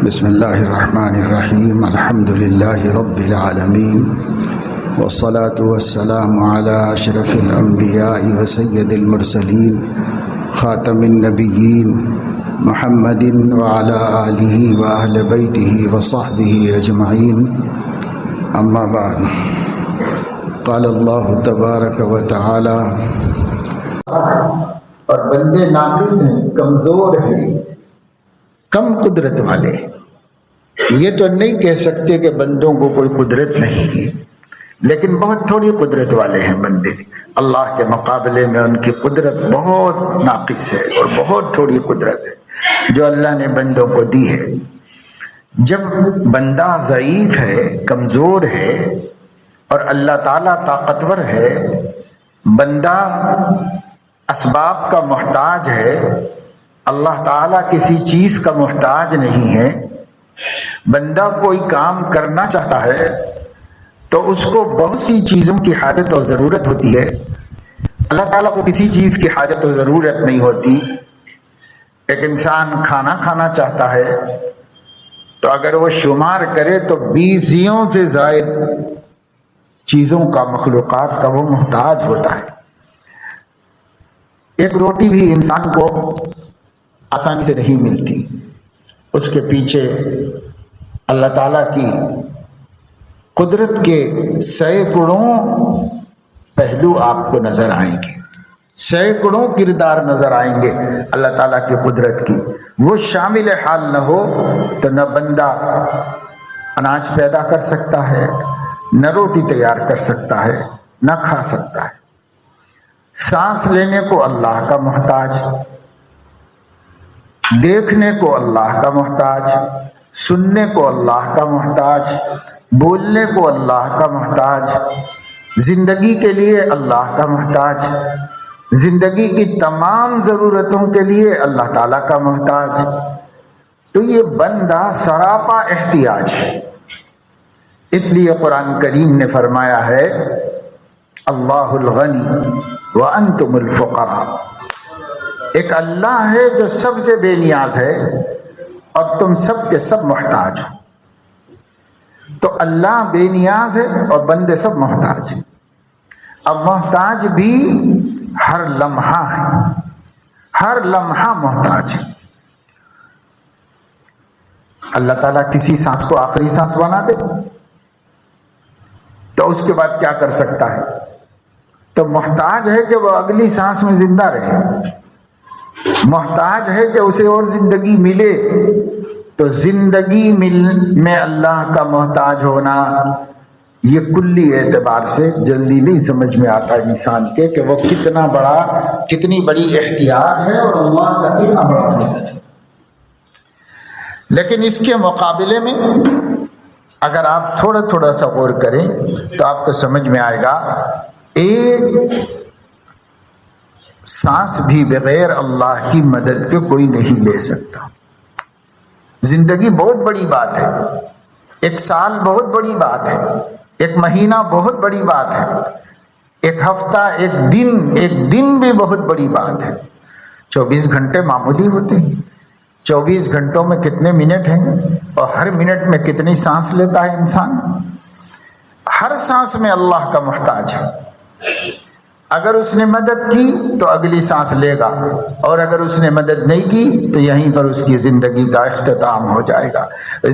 بسم اللہ الرحمن الرحیم الحمد للہ رب العالمین والصلاة والسلام علی اشرف الانبیاء وسید المرسلین خاتم النبیین محمد وعلی آلہ واہل بیتہ وصحبہ اجمعین اما بعد قال اللہ تبارک و تعالی اور بندے ناقص ہیں، کمزور ہیں، کم قدرت والے ہیں۔ یہ تو نہیں کہہ سکتے کہ بندوں کو کوئی قدرت نہیں ہے، لیکن بہت تھوڑی قدرت والے ہیں بندے۔ اللہ کے مقابلے میں ان کی قدرت بہت ناقص ہے اور بہت تھوڑی قدرت ہے جو اللہ نے بندوں کو دی ہے۔ جب بندہ ضعیف ہے، کمزور ہے اور اللہ تعالیٰ طاقتور ہے، بندہ اسباب کا محتاج ہے، اللہ تعالیٰ کسی چیز کا محتاج نہیں ہے۔ بندہ کوئی کام کرنا چاہتا ہے تو اس کو بہت سی چیزوں کی حاجت اور ضرورت ہوتی ہے، اللہ تعالیٰ کو کسی چیز کی حاجت اور ضرورت نہیں ہوتی۔ ایک انسان کھانا کھانا چاہتا ہے تو اگر وہ شمار کرے تو 20 سے زائد چیزوں کا، مخلوقات کا وہ محتاج ہوتا ہے۔ ایک روٹی بھی انسان کو آسانی سے نہیں ملتی، اس کے پیچھے اللہ تعالیٰ کی قدرت کے سینکڑوں پہلو آپ کو نظر آئیں گے، سینکڑوں کردار نظر آئیں گے اللہ تعالیٰ کی قدرت کی۔ وہ شامل حال نہ ہو تو نہ بندہ اناج پیدا کر سکتا ہے، نہ روٹی تیار کر سکتا ہے، نہ کھا سکتا ہے۔ سانس لینے کو اللہ کا محتاج، دیکھنے کو اللہ کا محتاج، سننے کو اللہ کا محتاج، بولنے کو اللہ کا محتاج، زندگی کے لیے اللہ کا محتاج، زندگی کی تمام ضرورتوں کے لیے اللہ تعالیٰ کا محتاج۔ تو یہ بندہ سراپا احتیاج ہے۔ اس لیے قرآن کریم نے فرمایا ہے اللہ الغنی وانتم الفقراء۔ ایک اللہ ہے جو سب سے بے نیاز ہے اور تم سب کے سب محتاج ہو۔ تو اللہ بے نیاز ہے اور بندے سب محتاج ہیں۔ اب محتاج بھی ہر لمحہ ہے، ہر لمحہ محتاج ہے۔ اللہ تعالیٰ کسی سانس کو آخری سانس بنا دے تو اس کے بعد کیا کر سکتا ہے؟ تو محتاج ہے کہ وہ اگلی سانس میں زندہ رہے، محتاج ہے کہ اسے اور زندگی ملے۔ تو زندگی میں اللہ کا محتاج ہونا یہ کلی اعتبار سے جلدی نہیں سمجھ میں آتا انسان کے کہ وہ کتنا بڑا، کتنی بڑی احتیاج ہے اور اللہ کا کتنا بڑا فضل ہے۔ لیکن اس کے مقابلے میں اگر آپ تھوڑا تھوڑا سا غور کریں تو آپ کو سمجھ میں آئے گا ایک سانس بھی بغیر اللہ کی مدد کے کوئی نہیں لے سکتا۔ زندگی بہت بڑی بات ہے، ایک سال بہت بڑی بات ہے، ایک مہینہ بہت بڑی بات ہے، ایک ہفتہ، ایک دن بھی بہت بڑی بات ہے۔ 24 گھنٹے معمولی ہوتے ہیں، 24 گھنٹوں میں کتنے منٹ ہیں اور ہر منٹ میں کتنی سانس لیتا ہے انسان؟ ہر سانس میں اللہ کا محتاج ہے۔ اگر اس نے مدد کی تو اگلی سانس لے گا، اور اگر اس نے مدد نہیں کی تو یہیں پر اس کی زندگی کا اختتام ہو جائے گا،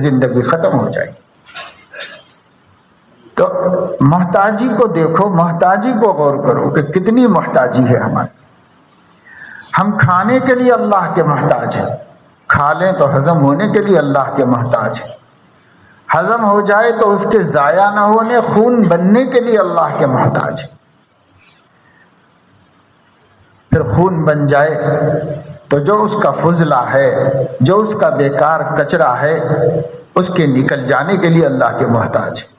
زندگی ختم ہو جائے گی۔ تو محتاجی کو دیکھو، محتاجی کو غور کرو کہ کتنی محتاجی ہے ہماری۔ ہم کھانے کے لیے اللہ کے محتاج ہیں، کھا لیں تو ہضم ہونے کے لیے اللہ کے محتاج ہیں، ہضم ہو جائے تو اس کے ضائع نہ ہونے، خون بننے کے لیے اللہ کے محتاج ہیں۔ پھر خون بن جائے تو جو اس کا فضلہ ہے، جو اس کا بیکار کچرا ہے، اس کے نکل جانے کے لیے اللہ کے محتاج ہے۔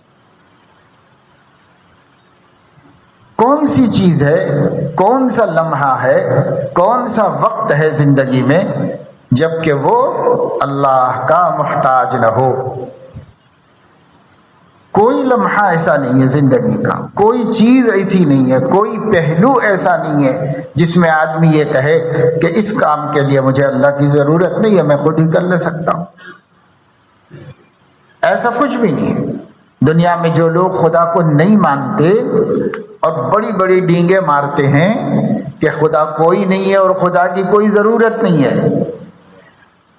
کون سی چیز ہے، کون سا لمحہ ہے، کون سا وقت ہے زندگی میں جب کہ وہ اللہ کا محتاج نہ ہو؟ کوئی لمحہ ایسا نہیں ہے زندگی کا، کوئی چیز ایسی نہیں ہے، کوئی پہلو ایسا نہیں ہے جس میں آدمی یہ کہے کہ اس کام کے لیے مجھے اللہ کی ضرورت نہیں ہے، میں خود ہی کر لے سکتا ہوں۔ ایسا کچھ بھی نہیں ہے۔ دنیا میں جو لوگ خدا کو نہیں مانتے اور بڑی بڑی ڈینگیں مارتے ہیں کہ خدا کوئی نہیں ہے اور خدا کی کوئی ضرورت نہیں ہے،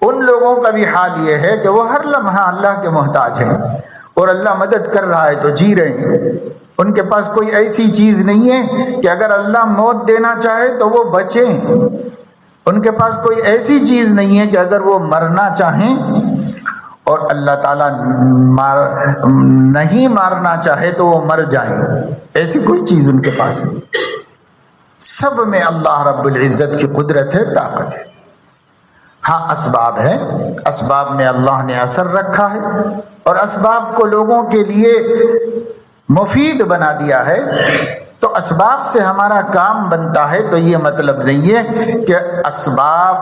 ان لوگوں کا بھی حال یہ ہے کہ وہ ہر لمحہ اللہ کے محتاج ہیں، اور اللہ مدد کر رہا ہے تو جی رہے ہیں۔ ان کے پاس کوئی ایسی چیز نہیں ہے کہ اگر اللہ موت دینا چاہے تو وہ بچیں، ان کے پاس کوئی ایسی چیز نہیں ہے کہ اگر وہ مرنا چاہیں اور اللہ تعالیٰ نہیں مارنا چاہے تو وہ مر جائیں، ایسی کوئی چیز ان کے پاس نہیں۔ سب میں اللہ رب العزت کی قدرت ہے، طاقت ہے۔ ہاں اسباب ہے، اسباب میں اللہ نے اثر رکھا ہے اور اسباب کو لوگوں کے لیے مفید بنا دیا ہے، تو اسباب سے ہمارا کام بنتا ہے، تو یہ مطلب نہیں ہے کہ اسباب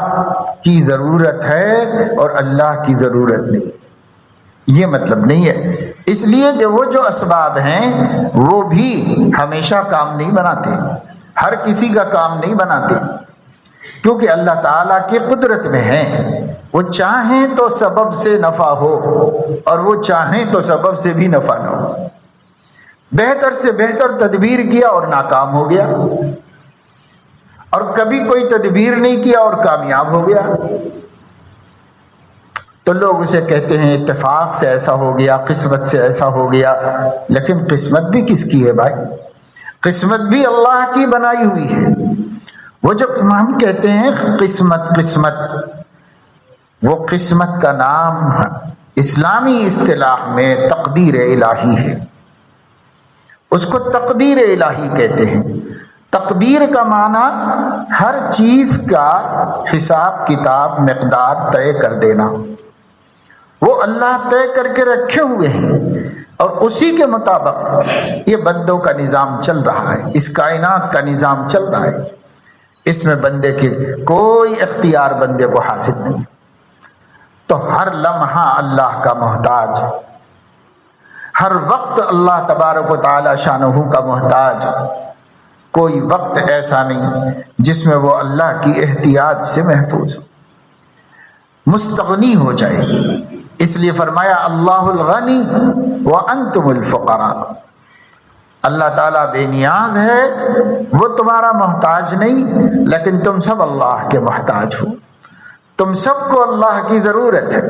کی ضرورت ہے اور اللہ کی ضرورت نہیں، یہ مطلب نہیں ہے۔ اس لیے کہ وہ جو اسباب ہیں وہ بھی ہمیشہ کام نہیں بناتے، ہر کسی کا کام نہیں بناتے، کیونکہ اللہ تعالیٰ کی قدرت میں ہے، وہ چاہیں تو سبب سے نفع ہو اور وہ چاہیں تو سبب سے بھی نفع نہ ہو۔ بہتر سے بہتر تدبیر کیا اور ناکام ہو گیا، اور کبھی کوئی تدبیر نہیں کیا اور کامیاب ہو گیا، تو لوگ اسے کہتے ہیں اتفاق سے ایسا ہو گیا، قسمت سے ایسا ہو گیا۔ لیکن قسمت بھی کس کی ہے بھائی؟ قسمت بھی اللہ کی بنائی ہوئی ہے۔ وہ جو ہم کہتے ہیں قسمت قسمت، وہ قسمت کا نام اسلامی اصطلاح میں تقدیر الہی ہے، اس کو تقدیر الہی کہتے ہیں۔ تقدیر کا معنی ہر چیز کا حساب کتاب مقدار طے کر دینا، وہ اللہ طے کر کے رکھے ہوئے ہیں اور اسی کے مطابق یہ بندوں کا نظام چل رہا ہے، اس کائنات کا نظام چل رہا ہے، اس میں بندے کی کوئی اختیار بندے کو حاصل نہیں، تو ہر لمحہ اللہ کا محتاج، ہر وقت اللہ تبارک و تعالی شانہ کا محتاج، کوئی وقت ایسا نہیں جس میں وہ اللہ کی احتیاط سے محفوظ ہو، مستغنی ہو جائے۔ اس لیے فرمایا اللہ الغنی وانتم الفقراء، اللہ تعالیٰ بے نیاز ہے، وہ تمہارا محتاج نہیں، لیکن تم سب اللہ کے محتاج ہو، تم سب کو اللہ کی ضرورت ہے۔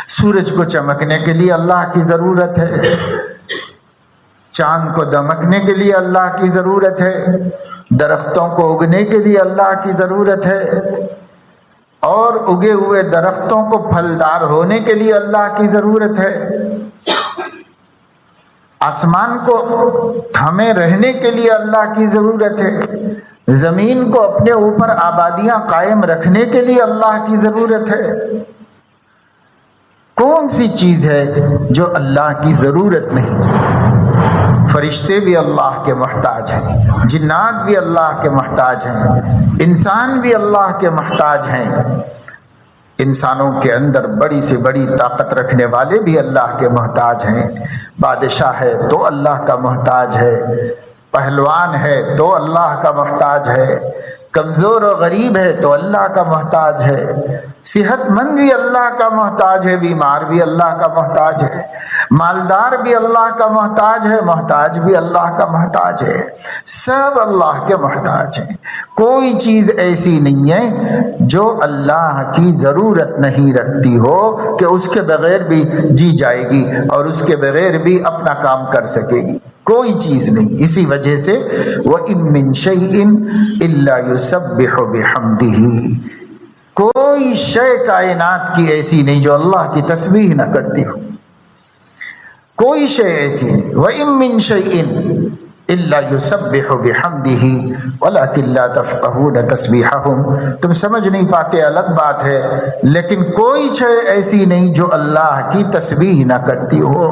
سورج کو چمکنے کے لیے اللہ کی ضرورت ہے، چاند کو دمکنے کے لیے اللہ کی ضرورت ہے، درختوں کو اگنے کے لیے اللہ کی ضرورت ہے، اور اگے ہوئے درختوں کو پھلدار ہونے کے لیے اللہ کی ضرورت ہے، آسمان کو تھمے رہنے کے لیے اللہ کی ضرورت ہے، زمین کو اپنے اوپر آبادیاں قائم رکھنے کے لیے اللہ کی ضرورت ہے۔ کون سی چیز ہے جو اللہ کی ضرورت نہیں؟ فرشتے بھی اللہ کے محتاج ہیں، جنات بھی اللہ کے محتاج ہیں، انسان بھی اللہ کے محتاج ہیں، انسانوں کے اندر بڑی سے بڑی طاقت رکھنے والے بھی اللہ کے محتاج ہیں، بادشاہ ہے تو اللہ کا محتاج ہے، پہلوان ہے تو اللہ کا محتاج ہے، کمزور اور غریب ہے تو اللہ کا محتاج ہے، صحت مند بھی اللہ کا محتاج ہے، بیمار بھی اللہ کا محتاج ہے، مالدار بھی اللہ کا محتاج ہے، محتاج بھی اللہ کا محتاج ہے، سب اللہ کے محتاج ہیں۔ کوئی چیز ایسی نہیں ہے جو اللہ کی ضرورت نہیں رکھتی ہو کہ اس کے بغیر بھی جی جائے گی اور اس کے بغیر بھی اپنا کام کر سکے گی، کوئی چیز نہیں۔ اسی وجہ سے وَإِن مِّن شَيْءٍ إِلَّا يُسَبِّحُ بِحَمْدِهِ، کوئی شے کائنات کی ایسی نہیں جو اللہ کی تسبیح نہ کرتی ہو، کوئی شے ایسی نہیں۔ وَإِن مِّن شَيْءٍ إِلَّا يُسَبِّحُ بِحَمْدِهِ وَلَكِن لَّا تَفْقَهُونَ تَسْبِيحَهُمْ، تم سمجھ نہیں پاتے، الگ بات ہے، لیکن کوئی شے ایسی نہیں جو اللہ کی تسبیح نہ کرتی ہو۔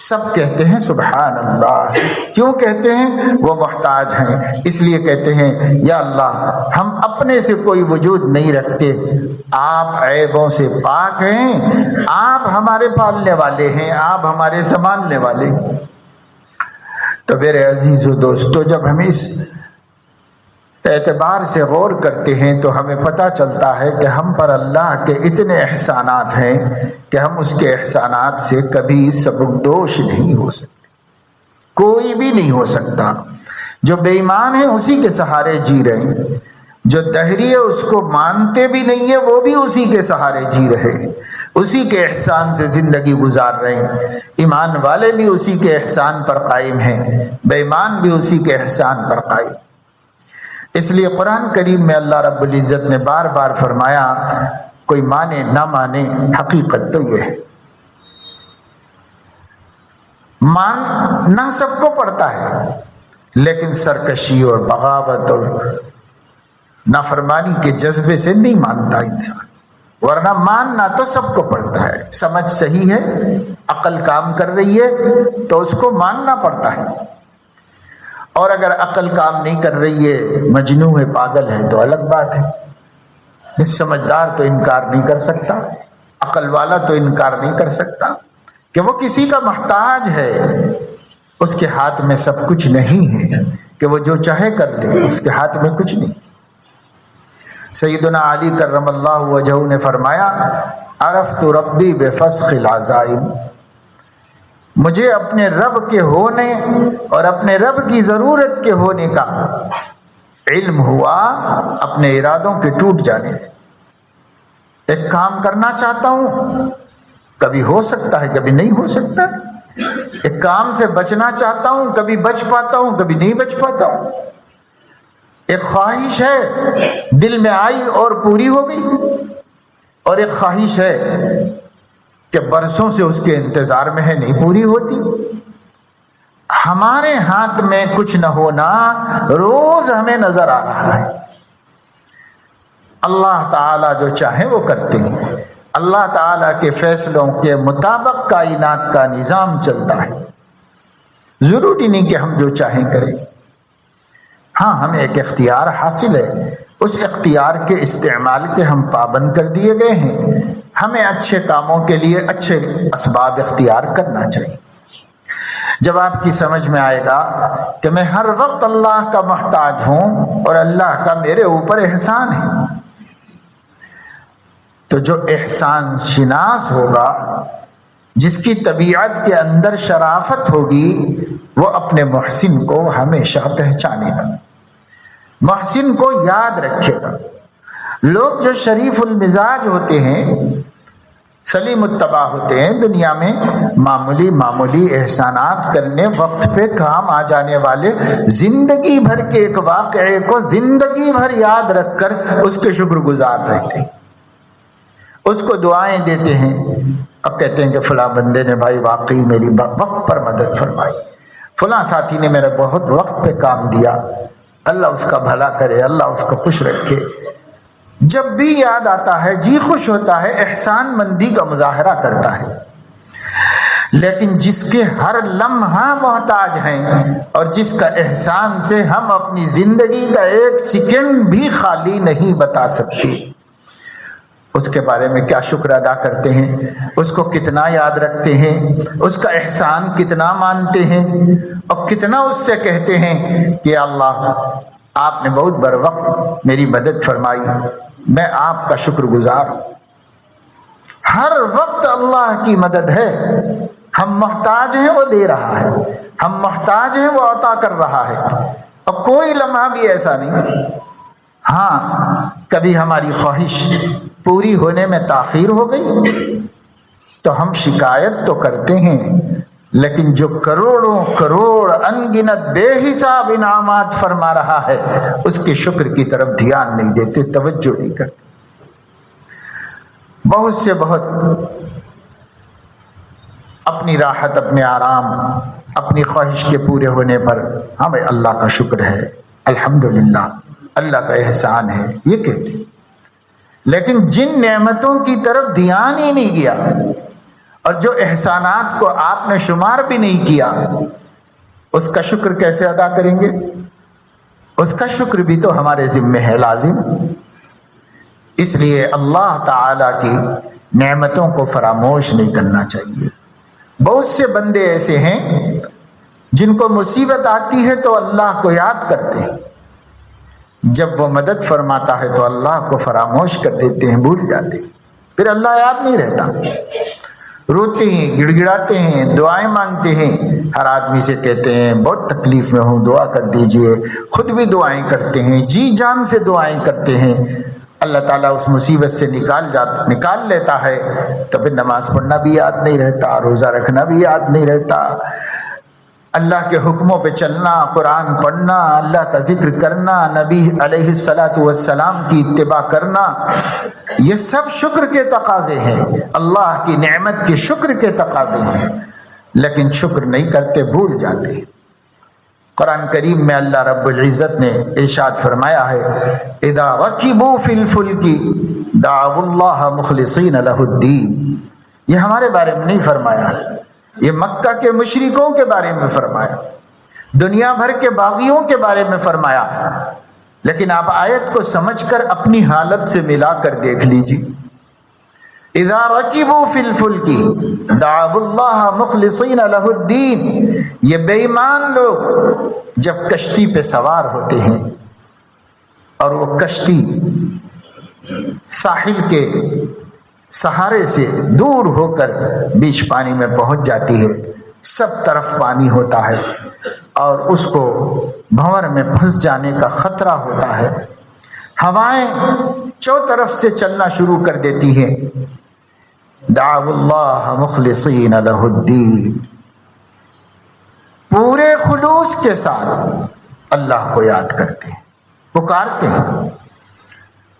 سب کہتے ہیں سبحان اللہ، کیوں کہتے ہیں؟ وہ محتاج ہیں، اس لیے کہتے ہیں یا اللہ ہم اپنے سے کوئی وجود نہیں رکھتے، آپ عیبوں سے پاک ہیں، آپ ہمارے پالنے والے ہیں، آپ ہمارے سنبھالنے والے ہیں۔ تو میرے عزیز و دوستو، جب ہم اس اعتبار سے غور کرتے ہیں تو ہمیں پتہ چلتا ہے کہ ہم پر اللہ کے اتنے احسانات ہیں کہ ہم اس کے احسانات سے کبھی سبکدوش نہیں ہو سکتے، کوئی بھی نہیں ہو سکتا۔ جو بے ایمان ہیں اسی کے سہارے جی رہے ہیں، جو دہری ہے اس کو مانتے بھی نہیں ہے وہ بھی اسی کے سہارے جی رہے ہیں، اسی کے احسان سے زندگی گزار رہے ہیں۔ ایمان والے بھی اسی کے احسان پر قائم ہیں، بے ایمان بھی اسی کے احسان پر قائم۔ اس لیے قرآن کریم میں اللہ رب العزت نے بار بار فرمایا، کوئی مانے نہ مانے حقیقت تو یہ ہے، ماننا سب کو پڑتا ہے لیکن سرکشی اور بغاوت اور نافرمانی کے جذبے سے نہیں مانتا انسان، ورنہ ماننا تو سب کو پڑتا ہے۔ سمجھ صحیح ہے، عقل کام کر رہی ہے تو اس کو ماننا پڑتا ہے، اور اگر عقل کام نہیں کر رہی ہے، مجنون ہے، پاگل ہے تو الگ بات ہے۔ سمجھدار تو انکار نہیں کر سکتا، عقل والا تو انکار نہیں کر سکتا کہ وہ کسی کا محتاج ہے، اس کے ہاتھ میں سب کچھ نہیں ہے کہ وہ جو چاہے کر لے، اس کے ہاتھ میں کچھ نہیں۔ سیدنا علی کرم اللہ وجہہ نے فرمایا، عرفت ربی بفسخ العزائم، مجھے اپنے رب کے ہونے اور اپنے رب کی ضرورت کے ہونے کا علم ہوا اپنے ارادوں کے ٹوٹ جانے سے۔ ایک کام کرنا چاہتا ہوں، کبھی ہو سکتا ہے کبھی نہیں ہو سکتا، ایک کام سے بچنا چاہتا ہوں، کبھی بچ پاتا ہوں کبھی نہیں بچ پاتا ہوں، ایک خواہش ہے دل میں آئی اور پوری ہو گئی، اور ایک خواہش ہے کہ برسوں سے اس کے انتظار میں ہے، نہیں پوری ہوتی۔ ہمارے ہاتھ میں کچھ نہ ہونا روز ہمیں نظر آ رہا ہے۔ اللہ تعالیٰ جو چاہے وہ کرتے ہیں، اللہ تعالیٰ کے فیصلوں کے مطابق کائنات کا نظام چلتا ہے، ضروری نہیں کہ ہم جو چاہیں کریں۔ ہاں ہمیں ایک اختیار حاصل ہے، اس اختیار کے استعمال کے ہم پابند کر دیے گئے ہیں، ہمیں اچھے کاموں کے لیے اچھے اسباب اختیار کرنا چاہیے۔ جب آپ کی سمجھ میں آئے گا کہ میں ہر وقت اللہ کا محتاج ہوں اور اللہ کا میرے اوپر احسان ہے، تو جو احسان شناس ہوگا، جس کی طبیعت کے اندر شرافت ہوگی، وہ اپنے محسن کو ہمیشہ پہچانے گا، محسن کو یاد رکھے گا۔ لوگ جو شریف المزاج ہوتے ہیں، سلیم الطبع ہوتے ہیں، دنیا میں معمولی احسانات کرنے، وقت پہ کام آ جانے والے، زندگی بھر کے ایک واقعے کو زندگی بھر یاد رکھ کر اس کے شکر گزار رہتے ہیں، اس کو دعائیں دیتے ہیں۔ اب کہتے ہیں کہ فلاں بندے نے بھائی واقعی میری وقت پر مدد فرمائی، فلاں ساتھی نے میرا بہت وقت پہ کام دیا، اللہ اس کا بھلا کرے، اللہ اس کو خوش رکھے۔ جب بھی یاد آتا ہے جی خوش ہوتا ہے، احسان مندی کا مظاہرہ کرتا ہے۔ لیکن جس کے ہر لمحہ محتاج ہیں اور جس کا احسان سے ہم اپنی زندگی کا ایک سیکنڈ بھی خالی نہیں بتا سکتے، اس کے بارے میں کیا شکر ادا کرتے ہیں، اس کو کتنا یاد رکھتے ہیں، اس کا احسان کتنا مانتے ہیں، اور کتنا اس سے کہتے ہیں کہ اللہ آپ نے بہت بر وقت میری مدد فرمائی، میں آپ کا شکر گزار ہوں۔ ہر وقت اللہ کی مدد ہے، ہم محتاج ہیں وہ دے رہا ہے، ہم محتاج ہیں وہ عطا کر رہا ہے، اور کوئی لمحہ بھی ایسا نہیں۔ ہاں کبھی ہماری خواہش پوری ہونے میں تاخیر ہو گئی تو ہم شکایت تو کرتے ہیں، لیکن جو کروڑوں کروڑ انگنت بے حساب انعامات فرما رہا ہے اس کے شکر کی طرف دھیان نہیں دیتے، توجہ نہیں کرتے۔ بہت سے بہت اپنی راحت، اپنے آرام، اپنی خواہش کے پورے ہونے پر ہمیں اللہ کا شکر ہے، الحمدللہ اللہ کا احسان ہے، یہ کہتے، لیکن جن نعمتوں کی طرف دھیان ہی نہیں گیا اور جو احسانات کو آپ نے شمار بھی نہیں کیا، اس کا شکر کیسے ادا کریں گے؟ اس کا شکر بھی تو ہمارے ذمہ ہے لازم۔ اس لیے اللہ تعالی کی نعمتوں کو فراموش نہیں کرنا چاہیے۔ بہت سے بندے ایسے ہیں جن کو مصیبت آتی ہے تو اللہ کو یاد کرتے ہیں، جب وہ مدد فرماتا ہے تو اللہ کو فراموش کر دیتے ہیں، بھول جاتے ہیں، پھر اللہ یاد نہیں رہتا، روتے ہیں، گڑ گڑاتے ہیں، دعائیں مانگتے ہیں، ہر آدمی سے کہتے ہیں بہت تکلیف میں ہوں دعا کر دیجئے، خود بھی دعائیں کرتے ہیں، جی جان سے دعائیں کرتے ہیں، اللہ تعالیٰ اس مصیبت سے نکال لیتا ہے، تو پھر نماز پڑھنا بھی یاد نہیں رہتا، روزہ رکھنا بھی یاد نہیں رہتا، اللہ کے حکموں پہ چلنا، قرآن پڑھنا، اللہ کا ذکر کرنا، نبی علیہ السلام کی اتباع کرنا، یہ سب شکر کے تقاضے ہیں، اللہ کی نعمت کے شکر کے تقاضے ہیں، لیکن شکر نہیں کرتے، بھول جاتے۔ قرآن کریم میں اللہ رب العزت نے ارشاد فرمایا ہے اذا رکبوا فی الفلک دعوا اللہ مخلصین لہ الدین، یہ ہمارے بارے میں نہیں فرمایا، یہ مکہ کے مشرکوں کے بارے میں فرمایا، دنیا بھر کے باغیوں کے بارے میں فرمایا، لیکن آپ آیت کو سمجھ کر اپنی حالت سے ملا کر دیکھ لیجیے۔ اذا رکبوا فی الفلک دعوا اللہ مخلصین لہ الدین، یہ بے ایمان لوگ جب کشتی پہ سوار ہوتے ہیں اور وہ کشتی ساحل کے سہارے سے دور ہو کر بیچ پانی میں پہنچ جاتی ہے، سب طرف پانی ہوتا ہے اور اس کو بھنور میں پھنس جانے کا خطرہ ہوتا ہے، ہوائیں چوطرف سے چلنا شروع کر دیتی ہیں، دعوا اللہ مخلصین لہ الدین، پورے خلوص کے ساتھ اللہ کو یاد کرتے ہیں، پکارتے ہیں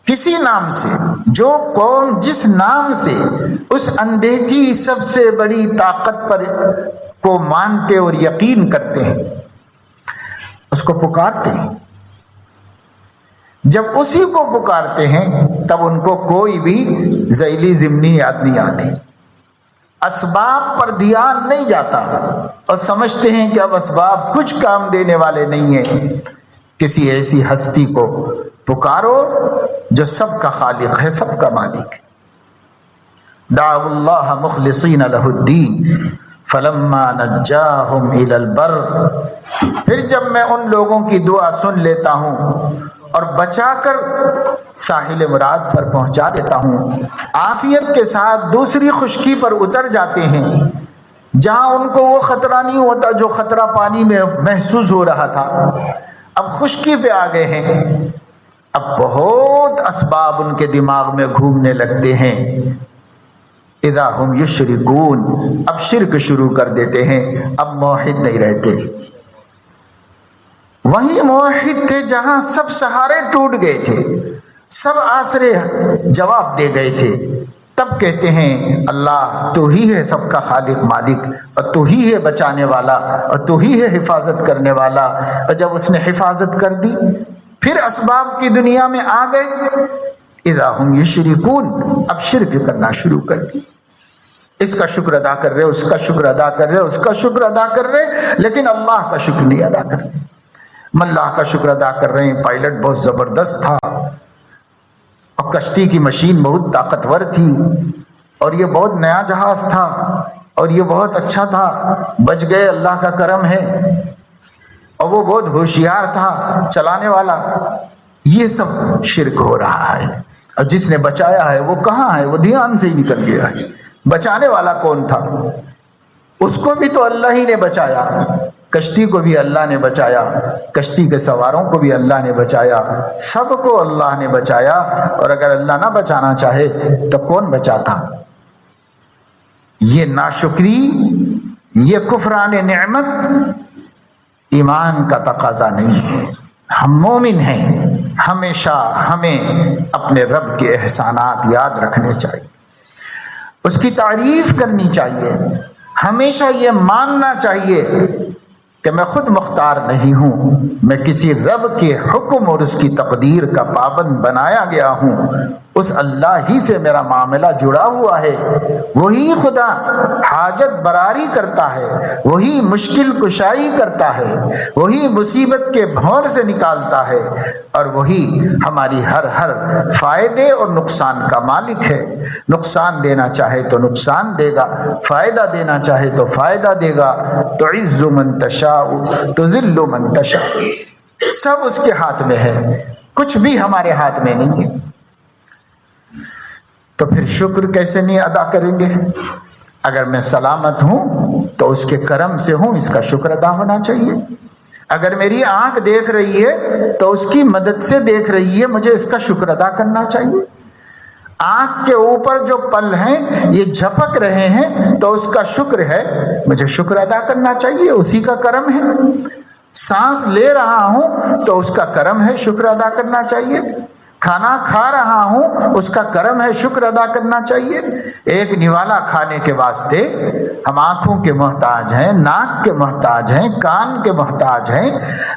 کسی نام سے، جو قوم جس نام سے اس اندھے کی سب سے بڑی طاقت پر کو مانتے اور یقین کرتے ہیں، اس کو پکارتے ہیں۔ جب اسی کو پکارتے ہیں تب ان کو کوئی بھی ذیلی ضمنی یاد نہیں آتی، اسباب پر دھیان نہیں جاتا اور سمجھتے ہیں کہ اب اسباب کچھ کام دینے والے نہیں ہیں، کسی ایسی ہستی کو پکارو جو سب کا خالق ہے، سب کا مالک ہے۔ دعوا اللہ مخلصین لہ الدین فلما نجاہم الی البر، پھر جب میں ان لوگوں کی دعا سن لیتا ہوں اور بچا کر ساحل مراد پر پہنچا دیتا ہوں، عافیت کے ساتھ دوسری خشکی پر اتر جاتے ہیں، جہاں ان کو وہ خطرہ نہیں ہوتا جو خطرہ پانی میں محسوس ہو رہا تھا، اب خشکی پہ آ گئے ہیں، اب بہت اسباب ان کے دماغ میں گھومنے لگتے ہیں، اذا ہم یشرکون، اب شرک شروع کر دیتے ہیں، اب موحد نہیں رہتے۔ وہی موحد تھے جہاں سب سہارے ٹوٹ گئے تھے، سب آسرے جواب دے گئے تھے، تب کہتے ہیں اللہ تو ہی ہے سب کا خالق مالک، اور تو ہی ہے بچانے والا، اور تو ہی ہے حفاظت کرنے والا، اور جب اس نے حفاظت کر دی پھر اسباب کی دنیا میں آ گئے، اذا ہم یشرکون، اب شرک کرنا شروع کر دی، اس کا شکر ادا کر رہے، اس کا شکر ادا کر رہے، اس کا شکر ادا کر رہے، لیکن اللہ کا شکر نہیں ادا کر رہے۔ اللہ کا شکر ادا کر رہے ہیں، پائلٹ بہت زبردست تھا اور کشتی کی مشین بہت طاقتور تھی اور یہ بہت نیا جہاز تھا اور یہ بہت اچھا تھا، بچ گئے، اللہ کا کرم ہے، اور وہ بہت ہوشیار تھا چلانے والا، یہ سب شرک ہو رہا ہے، اور جس نے بچایا ہے وہ کہاں ہے، وہ دھیان سے ہی نکل گیا ہے۔ بچانے والا کون تھا؟ اس کو بھی تو اللہ ہی نے بچایا، کشتی کو بھی اللہ نے بچایا، کشتی کے سواروں کو بھی اللہ نے بچایا، سب کو اللہ نے بچایا، اور اگر اللہ نہ بچانا چاہے تو کون بچاتا؟ یہ ناشکری، یہ کفران نعمت ایمان کا تقاضا نہیں ہے۔ ہم مومن ہیں، ہمیشہ ہمیں اپنے رب کے احسانات یاد رکھنے چاہیے، اس کی تعریف کرنی چاہیے، ہمیشہ یہ ماننا چاہیے کہ میں خود مختار نہیں ہوں، میں کسی رب کے حکم اور اس کی تقدیر کا پابند بنایا گیا ہوں، اس اللہ ہی سے میرا معاملہ جڑا ہوا ہے، وہی خدا حاجت براری کرتا ہے، وہی مشکل کشائی کرتا ہے، وہی مصیبت کے بھور سے نکالتا ہے، اور وہی ہماری ہر فائدے اور نقصان کا مالک ہے۔ نقصان دینا چاہے تو نقصان دے گا، فائدہ دینا چاہے تو فائدہ دے گا، تعز من تشاء تذل من تشاء، سب اس کے ہاتھ میں ہے۔ کچھ بھی ہمارے ہاتھ میں نہیں ہے، تو پھر شکر کیسے نہیں ادا کریں گے؟ اگر میں سلامت ہوں تو اس کے کرم سے ہوں، اس کا شکر ادا ہونا چاہیے۔ اگر میری آنکھ دیکھ رہی ہے تو اس کی مدد سے دیکھ رہی ہے، مجھے اس کا شکر ادا کرنا چاہیے۔ آنکھ کے اوپر جو پل ہیں یہ جھپک رہے ہیں تو اس کا شکر ہے، مجھے شکر ادا کرنا چاہیے، اسی کا کرم ہے۔ سانس لے رہا ہوں تو اس کا کرم ہے، شکر ادا کرنا چاہیے۔ کھانا کھا رہا ہوں اس کا کرم ہے، شکر ادا کرنا چاہیے۔ ایک نوالا کھانے کے واسطے ہم آنکھوں کے محتاج ہیں، ناک کے محتاج ہیں، کان کے محتاج ہیں،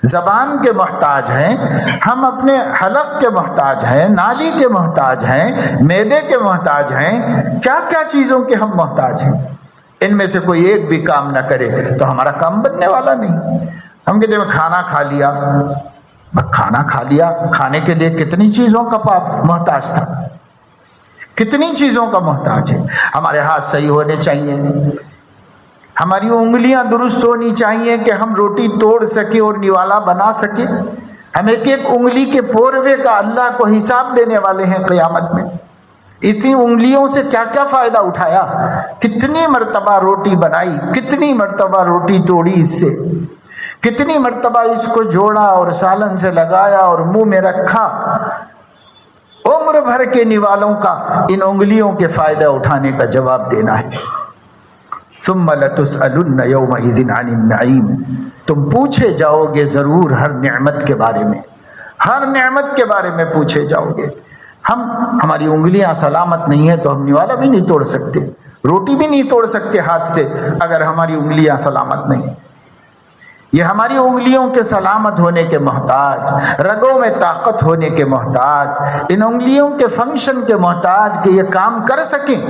زبان کے محتاج ہیں، ہم اپنے حلق کے محتاج ہیں، نالی کے محتاج ہیں، معدے کے محتاج ہیں، کیا کیا چیزوں کے ہم محتاج ہیں۔ ان میں سے کوئی ایک بھی کام نہ کرے تو ہمارا کام بننے والا نہیں۔ ہم کہتے ہیں کھانا کھا لیا، کھانا کھا لیا، کھانے کے لیے کتنی چیزوں کا محتاج تھا، کتنی چیزوں کا محتاج ہے۔ ہمارے ہاتھ صحیح ہونے چاہیے، ہماری انگلیاں درست ہونی چاہیے کہ ہم روٹی توڑ سکیں اور نوالا بنا سکیں۔ ہم ایک ایک انگلی کے پوروے کا اللہ کو حساب دینے والے ہیں قیامت میں۔ اسی انگلیوں سے کیا کیا فائدہ اٹھایا، کتنی مرتبہ روٹی بنائی، کتنی مرتبہ روٹی توڑی، اس سے کتنی مرتبہ اس کو جوڑا اور سالن سے لگایا اور منہ میں رکھا۔ عمر بھر کے نوالوں کا ان انگلیوں کے فائدہ اٹھانے کا جواب دینا ہے۔ ثم لتسألن یومئذ عن النعیم، تم پوچھے جاؤ گے ضرور ہر نعمت کے بارے میں، ہر نعمت کے بارے میں پوچھے جاؤ گے۔ ہماری انگلیاں سلامت نہیں ہیں تو ہم نوالا بھی نہیں توڑ سکتے، روٹی بھی نہیں توڑ سکتے ہاتھ سے اگر ہماری انگلیاں سلامت نہیں۔ یہ ہماری انگلیوں کے سلامت ہونے کے محتاج، رگوں میں طاقت ہونے کے محتاج، ان انگلیوں کے فنکشن کے محتاج کہ یہ کام کر سکیں،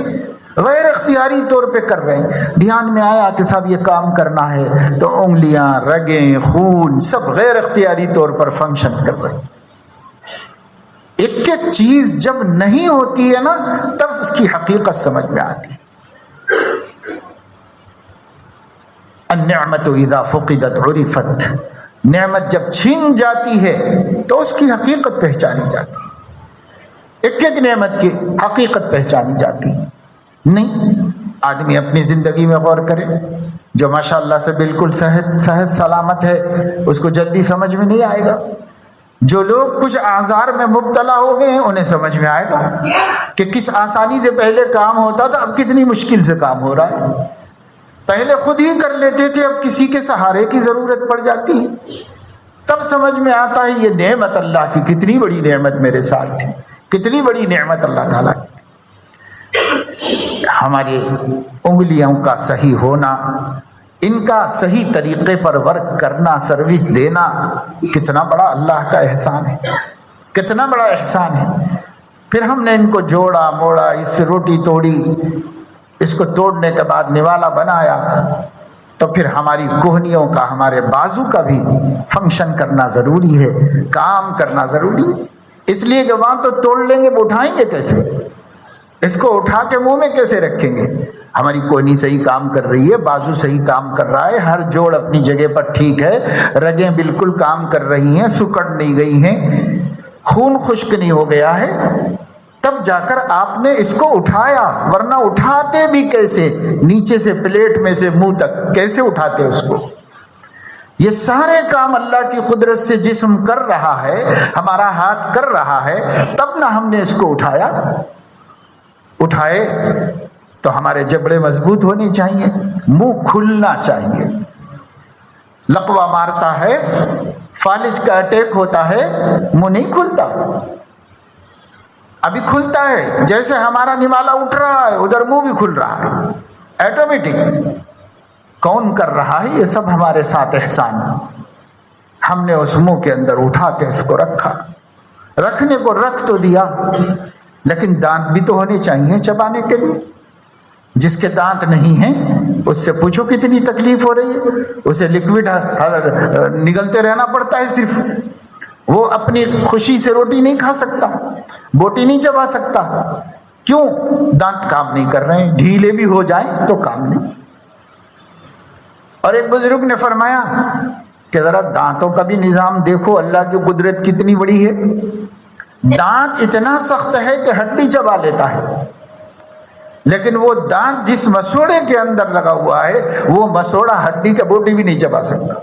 غیر اختیاری طور پہ کر رہے ہیں۔ دھیان میں آیا کہ صاحب یہ کام کرنا ہے تو انگلیاں، رگیں، خون سب غیر اختیاری طور پر فنکشن کر رہے ہیں۔ ایک ایک چیز جب نہیں ہوتی ہے نا تب اس کی حقیقت سمجھ میں آتی ہے۔ النعمت اذا فقدت عرفت، نعمت جب چھین جاتی ہے تو اس کی حقیقت پہچانی جاتی ہے، ایک ایک نعمت کی حقیقت پہچانی جاتی ہے۔ نہیں، آدمی اپنی زندگی میں غور کرے، جو ماشاءاللہ سے بالکل صحت سلامت ہے اس کو جلدی سمجھ میں نہیں آئے گا۔ جو لوگ کچھ آزار میں مبتلا ہو گئے ہیں انہیں سمجھ میں آئے گا کہ کس آسانی سے پہلے کام ہوتا تھا، اب کتنی مشکل سے کام ہو رہا ہے۔ پہلے خود ہی کر لیتے تھے، اب کسی کے سہارے کی ضرورت پڑ جاتی ہے۔ تب سمجھ میں آتا ہے یہ نعمت اللہ کی، کتنی بڑی نعمت میرے ساتھ تھی، کتنی بڑی نعمت اللہ تعالیٰ کی۔ ہماری انگلیوں کا صحیح ہونا، ان کا صحیح طریقے پر ورک کرنا، سروس دینا، کتنا بڑا اللہ کا احسان ہے، کتنا بڑا احسان ہے۔ پھر ہم نے ان کو جوڑا موڑا، اس سے روٹی توڑی، اس کو توڑنے کے بعد نوالا بنایا، تو پھر ہماری کوہنیوں کا، ہمارے بازو کا بھی فنکشن کرنا ضروری ہے، کام کرنا ضروری ہے۔ اس لیے کہ وہاں تو توڑ لیں گے، وہ اٹھائیں گے کیسے؟ اس کو اٹھا کے منہ میں کیسے رکھیں گے؟ ہماری کوہنی صحیح کام کر رہی ہے، بازو صحیح کام کر رہا ہے، ہر جوڑ اپنی جگہ پر ٹھیک ہے، رگیں بالکل کام کر رہی ہیں، سکڑ نہیں گئی ہیں، خون خشک نہیں ہو گیا ہے، تب جا کر آپ نے اس کو اٹھایا۔ ورنہ اٹھاتے بھی کیسے؟ نیچے سے پلیٹ میں سے منہ تک کیسے اٹھاتے اس کو؟ یہ سارے کام اللہ کی قدرت سے جسم کر رہا ہے، ہمارا ہاتھ کر رہا ہے، تب نہ ہم نے اس کو اٹھایا۔ اٹھائے تو ہمارے جبڑے مضبوط ہونے چاہیے، منہ کھلنا چاہیے۔ لقوہ مارتا ہے، فالج کا اٹیک ہوتا ہے، منہ نہیں کھلتا، ابھی کھلتا ہے۔ جیسے ہمارا نوالا اٹھ رہا ہے ادھر منہ بھی کھل رہا ہے، ایٹومیٹک۔ کون کر رہا ہے یہ سب؟ ہمارے ساتھ احسان۔ ہم نے اس منہ کے اندر اٹھا کے اس کو رکھا، رکھنے کو رکھ تو دیا، لیکن دانت بھی تو ہونے چاہیے چبانے کے لیے۔ جس کے دانت نہیں ہیں اس سے پوچھو کتنی تکلیف ہو رہی ہے، اسے لکوڈ نگلتے رہنا پڑتا ہے صرف۔ وہ اپنی خوشی سے روٹی نہیں کھا سکتا، بوٹی نہیں چبا سکتا۔ کیوں؟ دانت کام نہیں کر رہے ہیں، ڈھیلے بھی ہو جائیں تو کام نہیں۔ اور ایک بزرگ نے فرمایا کہ ذرا دانتوں کا بھی نظام دیکھو، اللہ کی قدرت کتنی بڑی ہے۔ دانت اتنا سخت ہے کہ ہڈی چبا لیتا ہے، لیکن وہ دانت جس مسوڑے کے اندر لگا ہوا ہے وہ مسوڑا ہڈی کا بوٹی بھی نہیں چبا سکتا۔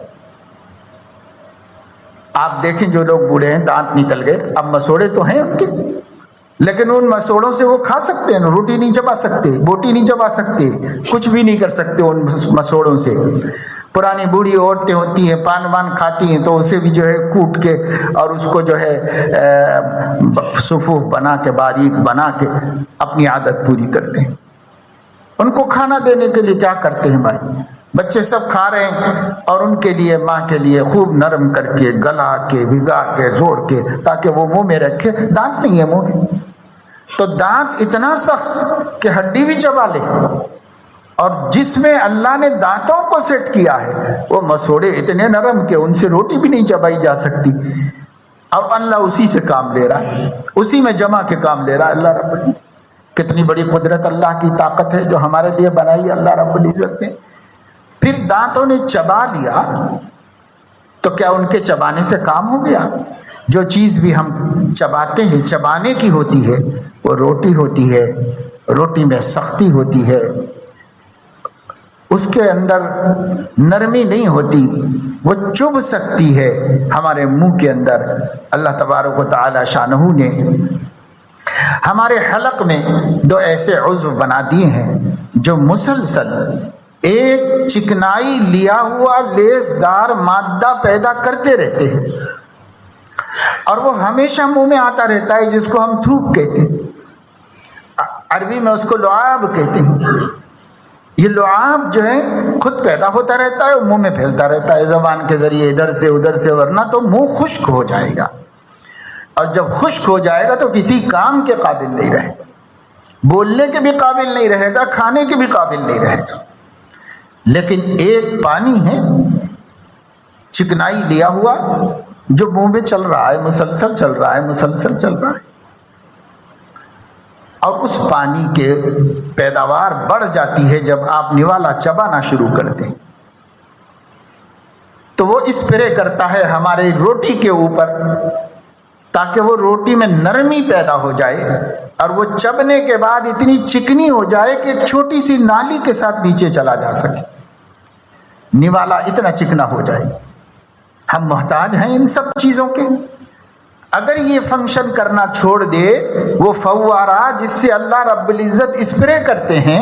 آپ دیکھیں جو لوگ بوڑھے ہیں دانت نکل گئے، اب مسوڑے تو ہیں ان کے، لیکن ان مسوڑوں سے وہ کھا سکتے ہیں، روٹی نہیں چبا سکتے، بوٹی نہیں چبا سکتے، کچھ بھی نہیں کر سکتے ان مسوڑوں سے۔ پرانی بوڑھی عورتیں ہوتی ہیں پان وان کھاتی ہیں تو اسے بھی جو ہے کوٹ کے اور اس کو جو ہے صفوف بنا کے باریک بنا کے اپنی عادت پوری کرتے ہیں۔ ان کو کھانا دینے کے لیے کیا کرتے ہیں بھائی، بچے سب کھا رہے ہیں اور ان کے لیے ماں کے لیے خوب نرم کر کے گلا کے بھگا کے جوڑ کے تاکہ وہ منہ میں رکھے، دانت نہیں ہے منہ میں، تو دانت اتنا سخت کہ ہڈی بھی چبا لے، اور جس میں اللہ نے دانتوں کو سیٹ کیا ہے وہ مسوڑے اتنے نرم کہ ان سے روٹی بھی نہیں چبائی جا سکتی، اور اللہ اسی سے کام لے رہا ہے، اسی میں جمع کے کام لے رہا ہے اللہ رب العزت۔ کتنی بڑی قدرت اللہ کی طاقت ہے جو ہمارے لیے بنائی اللہ رب العزت نے۔ پھر دانتوں نے چبا لیا تو کیا ان کے چبانے سے کام ہو گیا؟ جو چیز بھی ہم چباتے ہیں چبانے کی ہوتی ہے، وہ روٹی ہوتی ہے، روٹی میں سختی ہوتی ہے، اس کے اندر نرمی نہیں ہوتی، وہ چبھ سکتی ہے ہمارے منہ کے اندر۔ اللہ تبارک و تعالی شانہ نے ہمارے حلق میں دو ایسے عضو بنا دیے ہیں جو مسلسل ایک چکنائی لیا ہوا لیسدار مادہ پیدا کرتے رہتے ہیں، اور وہ ہمیشہ منہ میں آتا رہتا ہے، جس کو ہم تھوک کہتے ہیں، عربی میں اس کو لعاب کہتے ہیں۔ یہ لعاب جو ہے خود پیدا ہوتا رہتا ہے اور منہ میں پھیلتا رہتا ہے زبان کے ذریعے ادھر سے ادھر سے، ورنہ تو منہ خشک ہو جائے گا، اور جب خشک ہو جائے گا تو کسی کام کے قابل نہیں رہے گا، بولنے کے بھی قابل نہیں رہے گا، کھانے کے بھی قابل نہیں رہے گا۔ لیکن ایک پانی ہے چکنائی لیا ہوا جو منہ میں چل رہا ہے، مسلسل چل رہا ہے، مسلسل چل رہا ہے، اور اس پانی کے پیداوار بڑھ جاتی ہے جب آپ نوالا چبانا شروع کر دیں، تو وہ اسپرے کرتا ہے ہمارے روٹی کے اوپر تاکہ وہ روٹی میں نرمی پیدا ہو جائے، اور وہ چبنے کے بعد اتنی چکنی ہو جائے کہ ایک چھوٹی سی نالی کے ساتھ نیچے چلا جا سکے، نوالا اتنا چکنا ہو جائے۔ ہم محتاج ہیں ان سب چیزوں کے۔ اگر یہ فنکشن کرنا چھوڑ دے، وہ فوارہ جس سے اللہ رب العزت اسپرے کرتے ہیں،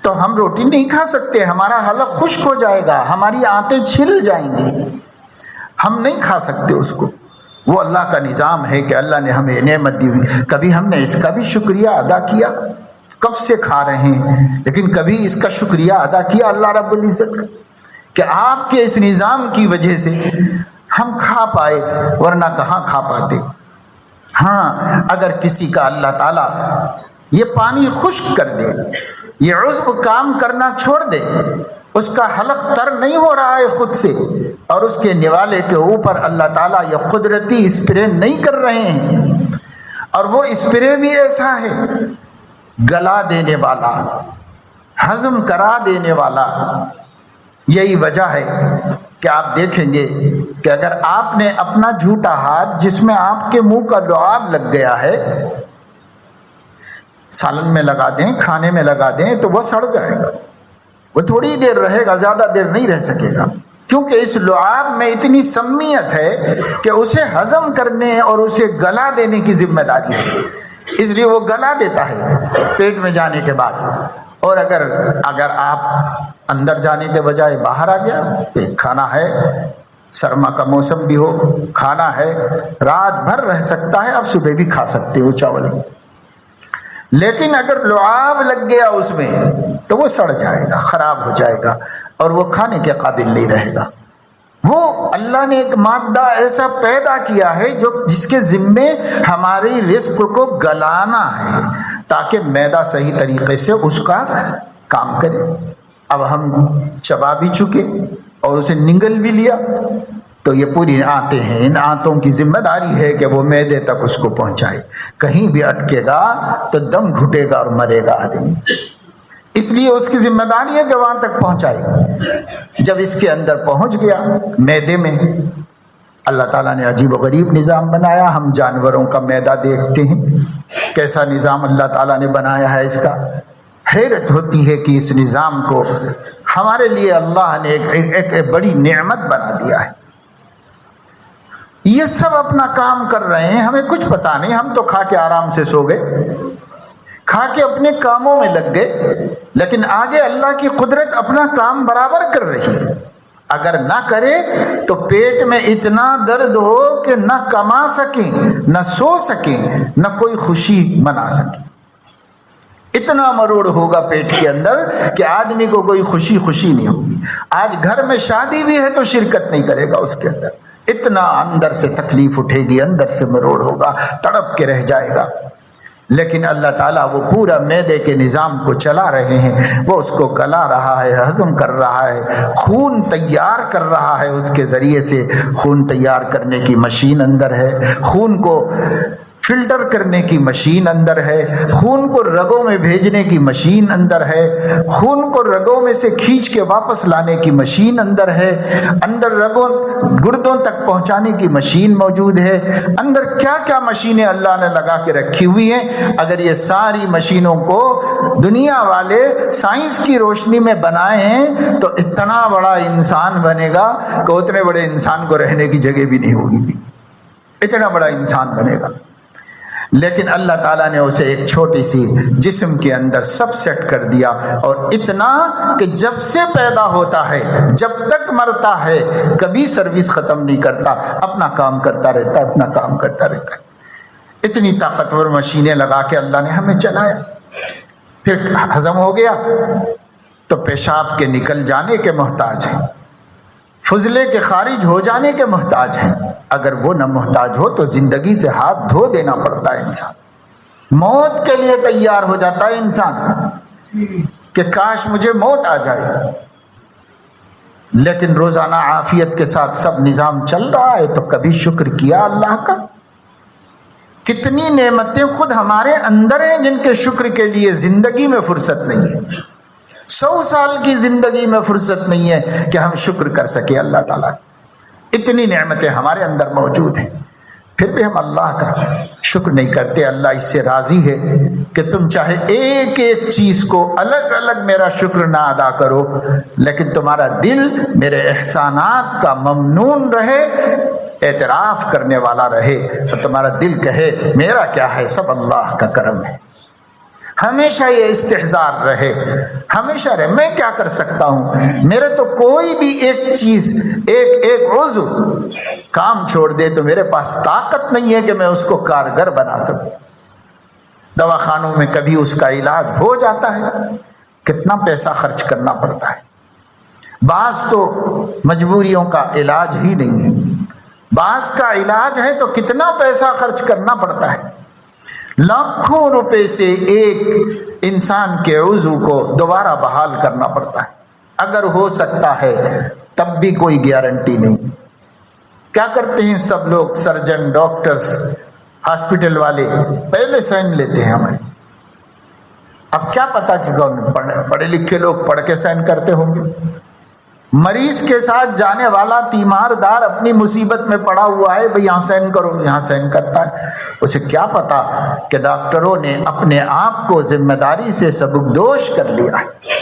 تو ہم روٹی نہیں کھا سکتے، ہمارا حلق خشک ہو جائے گا، ہماری آنتیں چھل جائیں گی، ہم نہیں کھا سکتے اس کو۔ وہ اللہ کا نظام ہے کہ اللہ نے ہمیں نعمت دی ہوئی، کبھی ہم نے اس کا بھی شکریہ ادا کیا؟ کب سے کھا رہے ہیں لیکن کبھی اس کا شکریہ ادا کیا اللہ رب العزت کا کہ آپ کے اس نظام کی وجہ سے ہم کھا پائے، ورنہ کہاں کھا پاتے۔ ہاں، اگر کسی کا اللہ تعالیٰ یہ پانی خشک کر دے، یہ عضو کام کرنا چھوڑ دے، اس کا حلق تر نہیں ہو رہا ہے خود سے، اور اس کے نوالے کے اوپر اللہ تعالیٰ یہ قدرتی اسپرے نہیں کر رہے ہیں، اور وہ اسپرے بھی ایسا ہے گلا دینے والا، ہضم کرا دینے والا۔ یہی وجہ ہے کہ آپ دیکھیں گے کہ اگر آپ نے اپنا جھوٹا ہاتھ جس میں آپ کے منہ کا لعاب لگ گیا ہے سالن میں لگا دیں، کھانے میں لگا دیں، تو وہ سڑ جائے گا، وہ تھوڑی دیر رہے گا، زیادہ دیر نہیں رہ سکے گا، کیونکہ اس لعاب میں اتنی سمیت ہے کہ اسے ہضم کرنے اور اسے گلا دینے کی ذمہ داری ہے، اس لیے وہ گلا دیتا ہے پیٹ میں جانے کے بعد۔ اور اگر آپ اندر جانے کے بجائے باہر آ گیا، کھانا ہے، سرما کا موسم بھی ہو، کھانا ہے، رات بھر رہ سکتا ہے، آپ صبح بھی کھا سکتے ہو چاول، لیکن اگر لعاب لگ گیا اس میں تو وہ سڑ جائے گا، خراب ہو جائے گا، اور وہ کھانے کے قابل نہیں رہے گا۔ وہ اللہ نے ایک مادہ ایسا پیدا کیا ہے جس کے ذمے ہماری رزق کو گلانا ہے تاکہ معدہ صحیح طریقے سے اس کا کام کرے۔ اب ہم چبا بھی چکے اور اسے نگل بھی لیا، تو یہ پوری آنتیں ہیں، ان آنتوں کی ذمہ داری ہے کہ وہ معدے تک اس کو پہنچائے، کہیں بھی اٹکے گا تو دم گھٹے گا اور مرے گا آدمی۔ اس لیے اس کی ذمہ داری ہے کہ وہاں تک پہنچائے۔ جب اس کے اندر پہنچ گیا معدے میں، اللہ تعالیٰ نے عجیب و غریب نظام بنایا۔ ہم جانوروں کا معدہ دیکھتے ہیں، کیسا نظام اللہ تعالیٰ نے بنایا ہے اس کا، حیرت ہوتی ہے کہ اس نظام کو ہمارے لیے اللہ نے ایک بڑی نعمت بنا دیا ہے۔ یہ سب اپنا کام کر رہے ہیں، ہمیں کچھ پتا نہیں، ہم تو کھا کے آرام سے سو گئے، کھا کے اپنے کاموں میں لگ گئے، لیکن آگے اللہ کی قدرت اپنا کام برابر کر رہی ہے۔ اگر نہ کرے تو پیٹ میں اتنا درد ہو کہ نہ کما سکیں، نہ سو سکیں، نہ کوئی خوشی منا سکیں۔ اتنا مروڑ ہوگا پیٹ کے اندر کہ آدمی کو کوئی خوشی نہیں ہوگی۔ آج گھر میں شادی بھی ہے تو شرکت نہیں کرے گا اس کے اندر، اتنا اندر سے تکلیف اٹھے گی، اندر سے مروڑ ہوگا، تڑپ کے رہ جائے گا۔ لیکن اللہ تعالیٰ وہ پورا معدے کے نظام کو چلا رہے ہیں، وہ اس کو گلا رہا ہے، ہضم کر رہا ہے، خون تیار کر رہا ہے، اس کے ذریعے سے خون تیار کرنے کی مشین اندر ہے، خون کو فلٹر کرنے کی مشین اندر ہے، خون کو رگوں میں بھیجنے کی مشین اندر ہے، خون کو رگوں میں سے کھینچ کے واپس لانے کی مشین اندر ہے، اندر رگوں گردوں تک پہنچانے کی مشین موجود ہے، اندر کیا کیا مشینیں اللہ نے لگا کے رکھی ہوئی ہیں۔ اگر یہ ساری مشینوں کو دنیا والے سائنس کی روشنی میں بنائے ہیں تو اتنا بڑا انسان بنے گا کہ اتنے بڑے انسان کو رہنے کی جگہ بھی نہیں ہوگی، اتنا بڑا انسان بنے گا۔ لیکن اللہ تعالیٰ نے اسے ایک چھوٹی سی جسم کے اندر سب سیٹ کر دیا، اور اتنا کہ جب سے پیدا ہوتا ہے جب تک مرتا ہے کبھی سروس ختم نہیں کرتا، اپنا کام کرتا رہتا ہے، اپنا کام کرتا رہتا ہے۔ اتنی طاقتور مشینیں لگا کے اللہ نے ہمیں چلایا۔ پھر ہضم ہو گیا تو پیشاب کے نکل جانے کے محتاج ہیں، فضلے کے خارج ہو جانے کے محتاج ہیں۔ اگر وہ نہ محتاج ہو تو زندگی سے ہاتھ دھو دینا پڑتا ہے انسان، موت کے لیے تیار ہو جاتا ہے انسان کہ کاش مجھے موت آ جائے۔ لیکن روزانہ عافیت کے ساتھ سب نظام چل رہا ہے تو کبھی شکر کیا اللہ کا؟ کتنی نعمتیں خود ہمارے اندر ہیں جن کے شکر کے لیے زندگی میں فرصت نہیں ہے۔ 100 سال کی زندگی میں فرصت نہیں ہے کہ ہم شکر کر سکے اللہ تعالیٰ۔ اتنی نعمتیں ہمارے اندر موجود ہیں، پھر بھی ہم اللہ کا شکر نہیں کرتے۔ اللہ اس سے راضی ہے کہ تم چاہے ایک ایک چیز کو الگ الگ میرا شکر نہ ادا کرو، لیکن تمہارا دل میرے احسانات کا ممنون رہے، اعتراف کرنے والا رہے، اور تمہارا دل کہے میرا کیا ہے، سب اللہ کا کرم ہے۔ ہمیشہ یہ استحضار رہے، ہمیشہ رہے میں کیا کر سکتا ہوں، میرے تو کوئی بھی ایک چیز، ایک عضو کام چھوڑ دے تو میرے پاس طاقت نہیں ہے کہ میں اس کو کارگر بنا سکوں۔ دواخانوں میں کبھی اس کا علاج ہو جاتا ہے، کتنا پیسہ خرچ کرنا پڑتا ہے۔ بعض تو مجبوریوں کا علاج ہی نہیں ہے، بعض کا علاج ہے تو کتنا پیسہ خرچ کرنا پڑتا ہے۔ لاکھوں روپے سے ایک انسان کے عضو کو دوبارہ بحال کرنا پڑتا ہے، اگر ہو سکتا ہے تب بھی کوئی گارنٹی نہیں۔ کیا کرتے ہیں سب لوگ، سرجن، ڈاکٹرز، ہاسپٹل والے پہلے سائن لیتے ہیں ہمارے۔ اب کیا پتا کہ کون پڑھے لکھے لوگ پڑھ کے سائن کرتے ہوں گے۔ مریض کے ساتھ جانے والا تیماردار اپنی مصیبت میں پڑا ہوا ہے، بھئی یہاں سائن کرو، یہاں سائن کرتا ہے۔ اسے کیا پتا کہ ڈاکٹروں نے اپنے آپ کو ذمہ داری سے سبکدوش کر لیا ہے،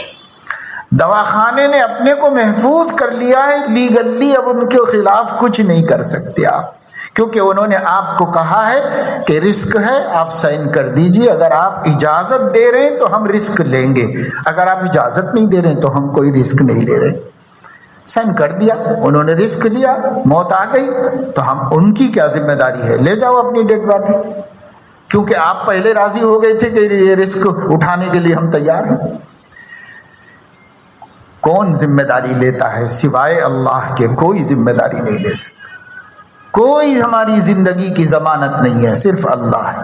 دواخانے نے اپنے کو محفوظ کر لیا ہے، لیگلی اب ان کے خلاف کچھ نہیں کر سکتے آپ، کیونکہ انہوں نے آپ کو کہا ہے کہ رسک ہے، آپ سائن کر دیجئے، اگر آپ اجازت دے رہے ہیں تو ہم رسک لیں گے، اگر آپ اجازت نہیں دے رہے ہیں تو ہم کوئی رسک نہیں لے رہے۔ سائن کر دیا، انہوں نے رسک لیا، موت آ گئی تو ہم ان کی کیا ذمہ داری ہے، لے جاؤ اپنی ڈیڈ باڈی، کیونکہ آپ پہلے راضی ہو گئے تھے کہ یہ رسک اٹھانے کے لیے ہم تیار ہیں۔ کون ذمہ داری لیتا ہے سوائے اللہ کے؟ کوئی ذمہ داری نہیں لے سکتا، کوئی ہماری زندگی کی ضمانت نہیں ہے، صرف اللہ ہے۔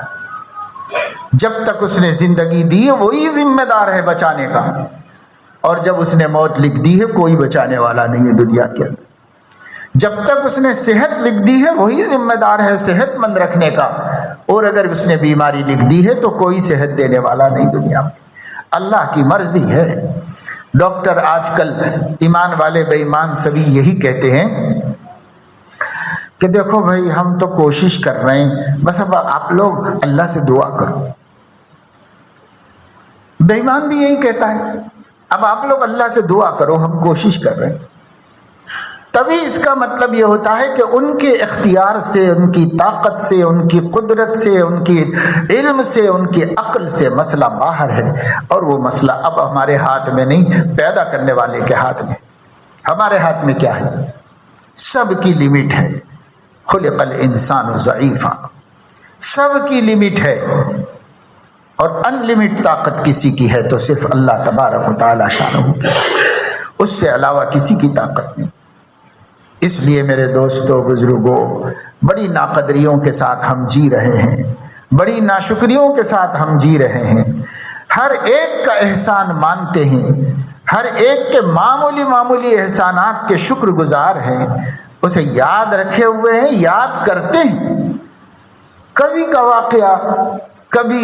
جب تک اس نے زندگی دی ہے وہی ذمہ دار ہے بچانے کا، اور جب اس نے موت لکھ دی ہے کوئی بچانے والا نہیں ہے دنیا کے اندر۔ جب تک اس نے صحت لکھ دی ہے وہی ذمہ دار ہے صحت مند رکھنے کا، اور اگر اس نے بیماری لکھ دی ہے تو کوئی صحت دینے والا نہیں دنیا میں۔ اللہ کی مرضی ہے۔ ڈاکٹر آج کل ایمان والے بے ایمان سبھی یہی کہتے ہیں کہ دیکھو بھائی ہم تو کوشش کر رہے ہیں، بس اب آپ لوگ اللہ سے دعا کرو۔ بے ایمان بھی یہی کہتا ہے، اب آپ لوگ اللہ سے دعا کرو، ہم کوشش کر رہے ہیں۔ تبھی اس کا مطلب یہ ہوتا ہے کہ ان کے اختیار سے، ان کی طاقت سے، ان کی قدرت سے، ان کی علم سے، ان کی عقل سے مسئلہ باہر ہے، اور وہ مسئلہ اب ہمارے ہاتھ میں نہیں، پیدا کرنے والے کے ہاتھ میں۔ ہمارے ہاتھ میں کیا ہے؟ سب کی لمٹ ہے۔ خلق الانسان ضعیفا، سب کی لمٹ ہے، اور ان لمٹ طاقت کسی کی ہے تو صرف اللہ تبارک و تعالی شانہ کی، اس سے علاوہ کسی کی طاقت نہیں۔ اس لیے میرے دوستوں، بزرگوں، بڑی ناقدریوں کے ساتھ ہم جی رہے ہیں، بڑی ناشکریوں کے ساتھ ہم جی رہے ہیں، ہر ایک کا احسان مانتے ہیں، ہر ایک کے معمولی معمولی احسانات کے شکر گزار ہیں، اسے یاد رکھے ہوئے ہیں، یاد کرتے ہیں۔ کبھی کا واقعہ، کبھی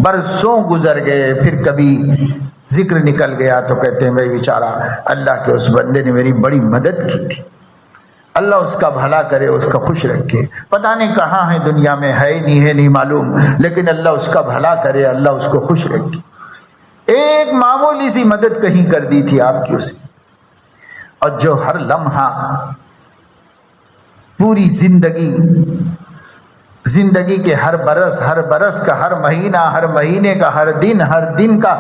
برسوں گزر گئے، پھر کبھی ذکر نکل گیا تو کہتے ہیں بھائی بیچارہ اللہ کے اس بندے نے میری بڑی مدد کی تھی، اللہ اس کا بھلا کرے، اس کا خوش رکھے، پتہ نہیں کہاں ہے دنیا میں، ہے نہیں معلوم، لیکن اللہ اس کا بھلا کرے، اللہ اس کو خوش رکھے۔ ایک معمولی سی مدد کہیں کر دی تھی آپ کی اس نے، اور جو ہر لمحہ، پوری زندگی کے ہر برس کا، ہر مہینے کا، ہر دن کا،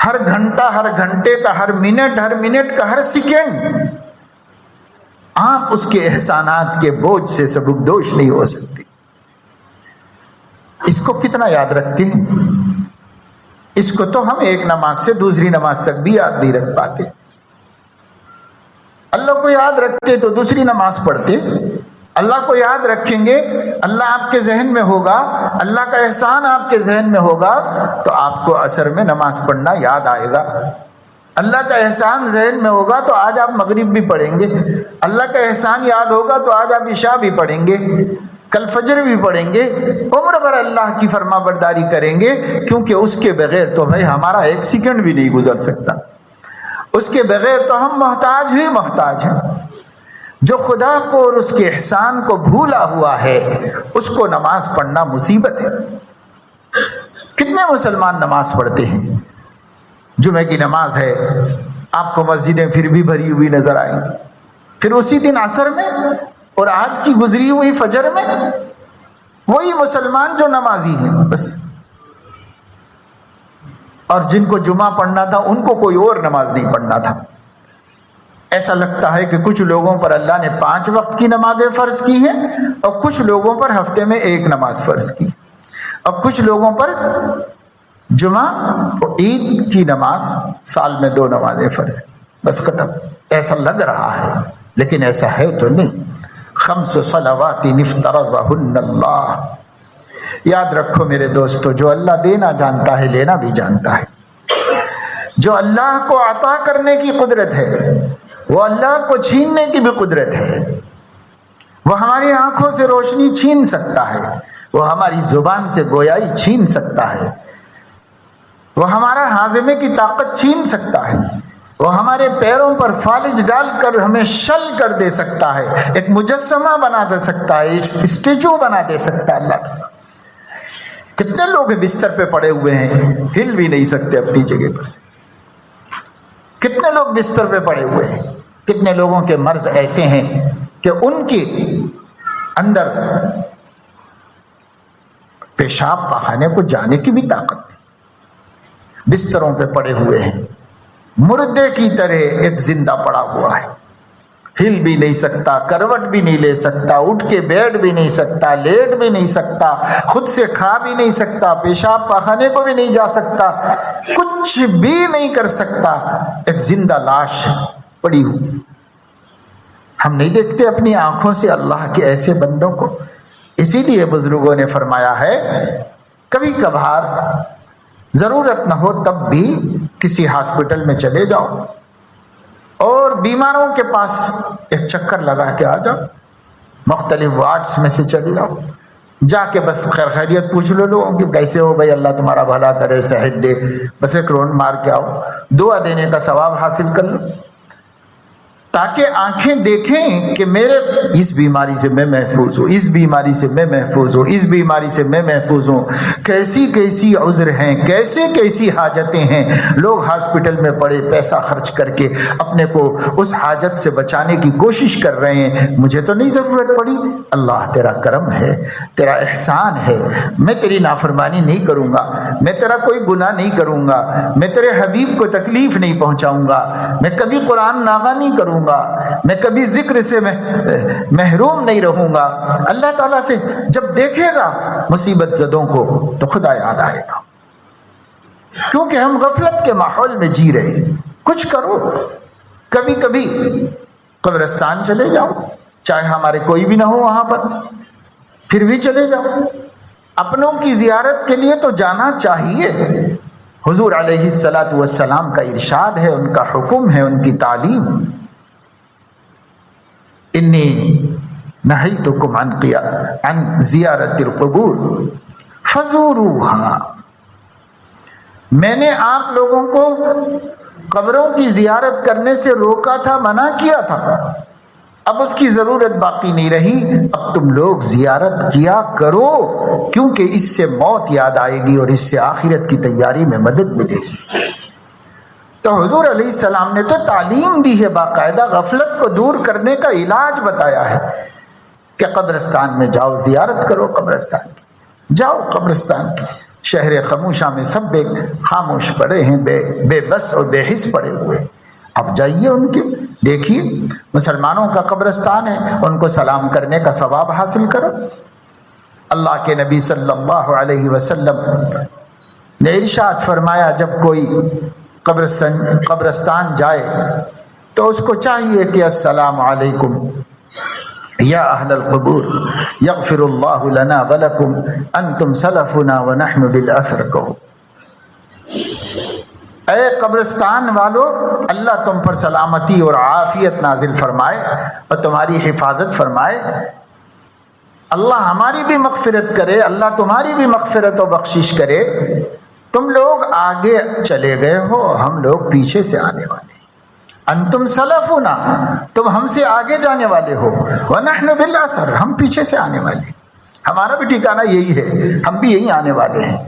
ہر گھنٹے کا، ہر منٹ کا، ہر سیکنڈ، آپ اس کے احسانات کے بوجھ سے سبکدوش نہیں ہو سکتے۔ اس کو کتنا یاد رکھتے ہیں؟ اس کو تو ہم ایک نماز سے دوسری نماز تک بھی یاد نہیں رکھ پاتے۔ اللہ کو یاد رکھتے تو دوسری نماز پڑھتے۔ اللہ کو یاد رکھیں گے، اللہ آپ کے ذہن میں ہوگا، اللہ کا احسان آپ کے ذہن میں ہوگا، تو آپ کو عصر میں نماز پڑھنا یاد آئے گا۔ اللہ کا احسان ذہن میں ہوگا تو آج آپ مغرب بھی پڑھیں گے، اللہ کا احسان یاد ہوگا تو آج آپ عشاء بھی پڑھیں گے، کل فجر بھی پڑھیں گے، عمر بھر اللہ کی فرما برداری کریں گے، کیونکہ اس کے بغیر تو بھائی ہمارا ایک سیکنڈ بھی نہیں گزر سکتا، اس کے بغیر تو ہم محتاج ہیں۔ جو خدا کو اور اس کے احسان کو بھولا ہوا ہے، اس کو نماز پڑھنا مصیبت ہے۔ کتنے مسلمان نماز پڑھتے ہیں؟ جمعہ کی نماز ہے، آپ کو مسجدیں پھر بھی بھری ہوئی نظر آئیں گی، پھر اسی دن عصر میں اور آج کی گزری ہوئی فجر میں وہی مسلمان جو نمازی ہیں بس، اور جن کو جمعہ پڑھنا تھا ان کو کوئی اور نماز نہیں پڑھنا تھا۔ ایسا لگتا ہے کہ کچھ لوگوں پر اللہ نے 5 وقت کی نمازیں فرض کی ہیں، اور کچھ لوگوں پر ہفتے میں 1 نماز فرض کی، اور کچھ لوگوں پر جمعہ اور عید کی نماز سال میں 2 نمازیں فرض کی، بس ختم۔ ایسا لگ رہا ہے لیکن ایسا ہے تو نہیں۔ 5 صلوات افترضہن اللہ۔ یاد رکھو میرے دوستو، جو اللہ دینا جانتا ہے لینا بھی جانتا ہے، جو اللہ کو عطا کرنے کی قدرت ہے وہ اللہ کو چھیننے کی بھی قدرت ہے۔ وہ ہماری آنکھوں سے روشنی چھین سکتا ہے، وہ ہماری زبان سے گویائی چھین سکتا ہے، وہ ہمارا ہاضمے کی طاقت چھین سکتا ہے، وہ ہمارے پیروں پر فالج ڈال کر ہمیں شل کر دے سکتا ہے، ایک مجسمہ بنا دے سکتا ہے، اسٹیچو بنا دے سکتا ہے اللہ تعالیٰ۔ کتنے لوگ بستر پہ پڑے ہوئے ہیں، ہل بھی نہیں سکتے اپنی جگہ پر سے۔ کتنے لوگ بستر پہ پڑے ہوئے ہیں، کتنے لوگوں کے مرض ایسے ہیں کہ ان کے اندر پیشاب پخانے کو جانے کی بھی طاقت نہیں، بستروں پہ پڑے ہوئے ہیں، مردے کی طرح ایک زندہ پڑا ہوا ہے، ہل بھی نہیں سکتا، کروٹ بھی نہیں لے سکتا، اٹھ کے بیٹھ بھی نہیں سکتا، لیٹ بھی نہیں سکتا، خود سے کھا بھی نہیں سکتا، پیشاب پخانے کو بھی نہیں جا سکتا، کچھ بھی نہیں کر سکتا، ایک زندہ لاش پڑی ہوئی۔ ہم نہیں دیکھتے اپنی آنکھوں سے اللہ کے ایسے بندوں کو۔ اسی لیے بزرگوں نے فرمایا ہے کبھی کبھار ضرورت نہ ہو تب بھی کسی ہاسپٹل میں چلے جاؤ اور بیماروں کے پاس ایک چکر لگا کے آ جاؤ، مختلف وارڈز میں سے چلے جاؤ، جا کے بس خیر خیریت پوچھ لو لوگوں کہ کیسے ہو بھائی، اللہ تمہارا بھلا کرے، صحت دے، بس ایک رون مار کے آؤ، دعا دینے کا ثواب حاصل کر لو، تاکہ آنکھیں دیکھیں کہ میرے اس بیماری سے میں محفوظ ہوں، اس بیماری سے میں محفوظ ہوں، اس بیماری سے میں محفوظ ہوں۔ کیسی کیسی عذر ہیں، کیسے کیسی حاجتیں ہیں، لوگ ہاسپٹل میں پڑے پیسہ خرچ کر کے اپنے کو اس حاجت سے بچانے کی کوشش کر رہے ہیں۔ مجھے تو نہیں ضرورت پڑی، اللہ تیرا کرم ہے، تیرا احسان ہے، میں تیری نافرمانی نہیں کروں گا، میں تیرا کوئی گناہ نہیں کروں گا، میں تیرے حبیب کو تکلیف نہیں پہنچاؤں گا، میں کبھی قرآن ناغہ نہیں کروں گا، میں کبھی ذکر سے محروم نہیں رہوں گا۔ اللہ تعالیٰ سے جب دیکھے گا مصیبت زدوں کو تو خدا یاد آئے گا، کیونکہ ہم غفلت کے ماحول میں جی رہے۔ کچھ کرو، کبھی کبھی قبرستان چلے جاؤ، چاہے ہمارے کوئی بھی نہ ہو وہاں پر، پھر بھی چلے جاؤ۔ اپنوں کی زیارت کے لیے تو جانا چاہیے، حضور علیہ الصلاۃ والسلام کا ارشاد ہے، ان کا حکم ہے، ان کی تعلیم، انی نہیتکم عن زیارت القبور فزوروها، میں نے آپ لوگوں کو قبروں کی زیارت کرنے سے روکا تھا، منع کیا تھا، اب اس کی ضرورت باقی نہیں رہی، اب تم لوگ زیارت کیا کرو، کیونکہ اس سے موت یاد آئے گی اور اس سے آخرت کی تیاری میں مدد ملے گی۔ تو حضور علیہ السلام نے تو تعلیم دی ہے، باقاعدہ غفلت کو دور کرنے کا علاج بتایا ہے کہ قبرستان میں جاؤ، زیارت کرو قبرستان کی، جاؤ قبرستان کی۔ شہر خاموشہ میں سب بے خاموش پڑے ہیں، بے بس اور بے حس پڑے ہوئے، اب جائیے ان کے، دیکھیے مسلمانوں کا قبرستان ہے، ان کو سلام کرنے کا ثواب حاصل کرو۔ اللہ کے نبی صلی اللہ علیہ وسلم نے ارشاد فرمایا، جب کوئی قبرستان جائے تو اس کو چاہیے کہ السلام علیکم یا اہل القبور یغفر اللہ لنا ولکم انتم سلفنا ونحن بالاثر، کہو اے قبرستان والو، اللہ تم پر سلامتی اور عافیت نازل فرمائے اور تمہاری حفاظت فرمائے، اللہ ہماری بھی مغفرت کرے، اللہ تمہاری بھی مغفرت و بخشش کرے۔ تم لوگ آگے چلے گئے ہو، ہم لوگ پیچھے سے آنے والے، انتم سلفنا، تم ہم سے آگے جانے والے ہو، ونحن بالاثر، ہم پیچھے سے آنے والے، ہمارا بھی ٹھکانہ یہی ہے، ہم بھی یہی آنے والے ہیں۔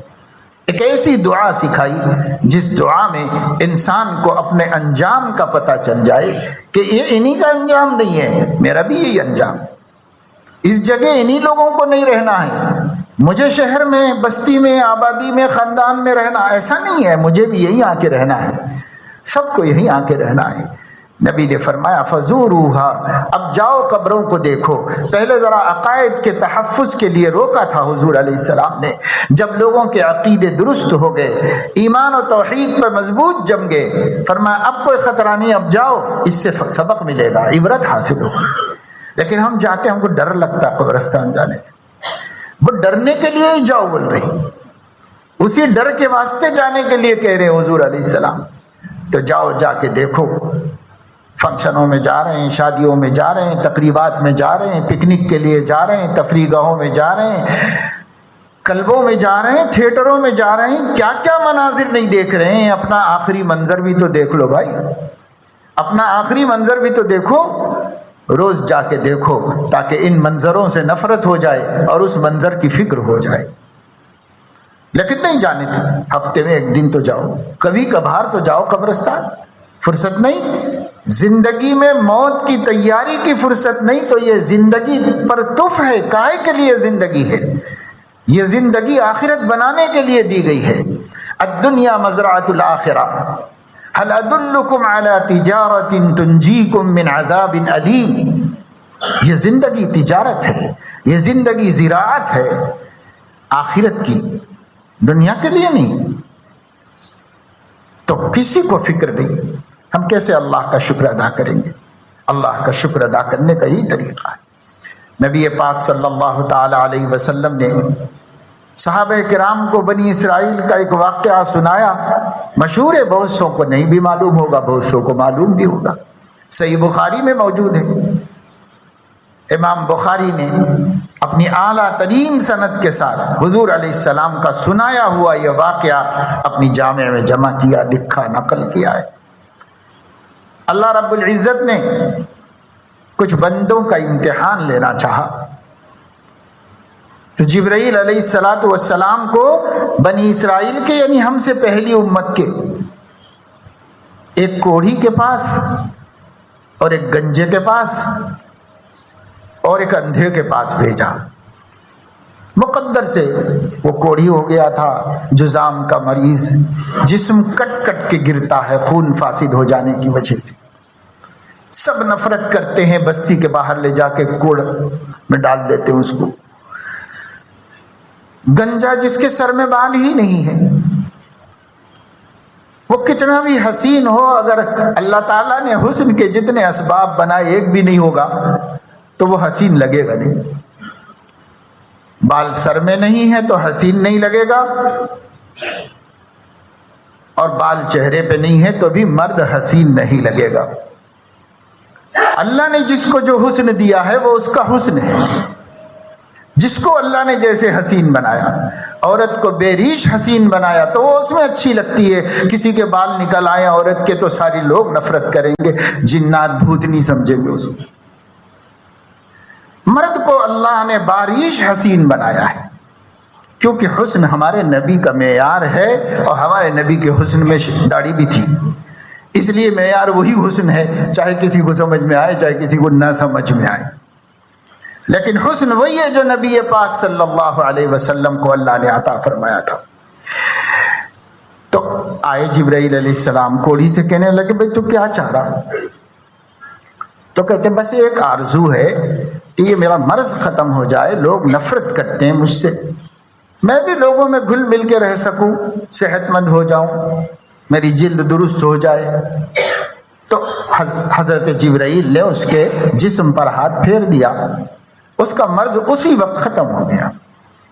ایک ایسی دعا سکھائی جس دعا میں انسان کو اپنے انجام کا پتہ چل جائے کہ یہ انہی کا انجام نہیں ہے، میرا بھی یہی انجام، اس جگہ انہی لوگوں کو نہیں رہنا ہے، مجھے شہر میں، بستی میں، آبادی میں، خاندان میں رہنا ایسا نہیں ہے، مجھے بھی یہی آ کے رہنا ہے، سب کو یہی آ کے رہنا ہے۔ نبی نے فرمایا فزوروها، اب جاؤ قبروں کو دیکھو۔ پہلے ذرا عقائد کے تحفظ کے لیے روکا تھا حضور علیہ السلام نے، جب لوگوں کے عقیدے درست ہو گئے، ایمان و توحید پر مضبوط جم گئے، فرمایا اب کوئی خطرہ نہیں، اب جاؤ، اس سے سبق ملے گا، عبرت حاصل ہوگی۔ لیکن ہم جاتے ہیں، ہم کو ڈر لگتا ہے قبرستان جانے سے، وہ ڈرنے کے لیے ہی جاؤ بول رہی، اسی ڈر کے واسطے جانے کے لیے کہہ رہے حضور علیہ السلام۔ تو جاؤ، جا کے دیکھو، فنکشنوں میں جا رہے ہیں، شادیوں میں جا رہے ہیں، تقریبات میں جا رہے ہیں، پکنک کے لیے جا رہے ہیں، تفریح گاہوں میں جا رہے ہیں، کلبوں میں جا رہے ہیں، تھیٹروں میں جا رہے ہیں، کیا کیا مناظر نہیں دیکھ رہے ہیں۔ اپنا آخری منظر بھی تو دیکھ لو بھائی، اپنا آخری منظر بھی تو دیکھو، روز جا کے دیکھو، تاکہ ان منظروں سے نفرت ہو جائے اور اس منظر کی فکر ہو جائے۔ لیکن نہیں جانے تھے، ہفتے میں ایک دن تو جاؤ، کبھی کبھار تو جاؤ قبرستان، فرصت نہیں، زندگی میں موت کی تیاری کی فرصت نہیں، تو یہ زندگی پر تف ہے، کائے کے لیے زندگی ہے، یہ زندگی آخرت بنانے کے لیے دی گئی ہے۔ الدنیا مزرعۃ الآخرہ، هل ادلکم علی تجارۃ تنجیکم من عذاب علیم، یہ زندگی تجارت ہے، یہ زندگی زراعت ہے آخرت کی، دنیا کے لیے نہیں۔ تو کسی کو فکر نہیں، ہم کیسے اللہ کا شکر ادا کریں گے؟ اللہ کا شکر ادا کرنے کا یہی طریقہ ہے۔ نبی پاک صلی اللہ تعالی علیہ وسلم نے صحابہ کرام کو بنی اسرائیل کا ایک واقعہ سنایا، مشہور ہے، بہت سو کو نہیں بھی معلوم ہوگا، بہت سو کو معلوم بھی ہوگا، صحیح بخاری میں موجود ہے۔ امام بخاری نے اپنی اعلیٰ ترین سند کے ساتھ حضور علیہ السلام کا سنایا ہوا یہ واقعہ اپنی جامع میں جمع کیا، لکھا، نقل کیا ہے۔ اللہ رب العزت نے کچھ بندوں کا امتحان لینا چاہا تو جبرائیل علیہ السلام کو بنی اسرائیل کے یعنی ہم سے پہلی امت کے ایک کوڑھی کے پاس اور ایک گنجے کے پاس اور ایک اندھے کے پاس بھیجا۔ مقدر سے وہ کوڑھی ہو گیا تھا، جذام کا مریض، جسم کٹ کٹ کے گرتا ہے خون فاسد ہو جانے کی وجہ سے، سب نفرت کرتے ہیں، بستی کے باہر لے جا کے کوڑ میں ڈال دیتے ہیں اس کو۔ گنجا جس کے سر میں بال ہی نہیں ہے، وہ کتنا بھی حسین ہو، اگر اللہ تعالیٰ نے حسن کے جتنے اسباب بنائے ایک بھی نہیں ہوگا تو وہ حسین لگے گا نہیں۔ بال سر میں نہیں ہے تو حسین نہیں لگے گا، اور بال چہرے پہ نہیں ہے تو بھی مرد حسین نہیں لگے گا۔ اللہ نے جس کو جو حسن دیا ہے وہ اس کا حسن ہے۔ جس کو اللہ نے جیسے حسین بنایا، عورت کو بے ریش حسین بنایا تو وہ اس میں اچھی لگتی ہے۔ کسی کے بال نکل آئے عورت کے تو سارے لوگ نفرت کریں گے، جنات بھوت نہیں سمجھیں گے اس کو۔ مرد کو اللہ نے باریش حسین بنایا ہے، کیونکہ حسن ہمارے نبی کا معیار ہے، اور ہمارے نبی کے حسن میں داڑھی بھی تھی، اس لیے معیار وہی حسن ہے، چاہے کسی کو سمجھ میں آئے چاہے کسی کو نہ سمجھ میں آئے، لیکن حسن وہی ہے جو نبی پاک صلی اللہ علیہ وسلم کو اللہ نے عطا فرمایا تھا۔ تو آئے جبرائیل علیہ السلام کوڑھی سے کہنے لگے بھئی تو کیا چاہ رہا؟ تو کہتے ہیں بس ایک آرزو ہے کہ یہ میرا مرض ختم ہو جائے، لوگ نفرت کرتے ہیں مجھ سے، میں بھی لوگوں میں گھل مل کے رہ سکوں، صحت مند ہو جاؤں، میری جلد درست ہو جائے۔ تو حضرت جبرائیل نے اس کے جسم پر ہاتھ پھیر دیا، اس کا مرض اسی وقت ختم ہو گیا،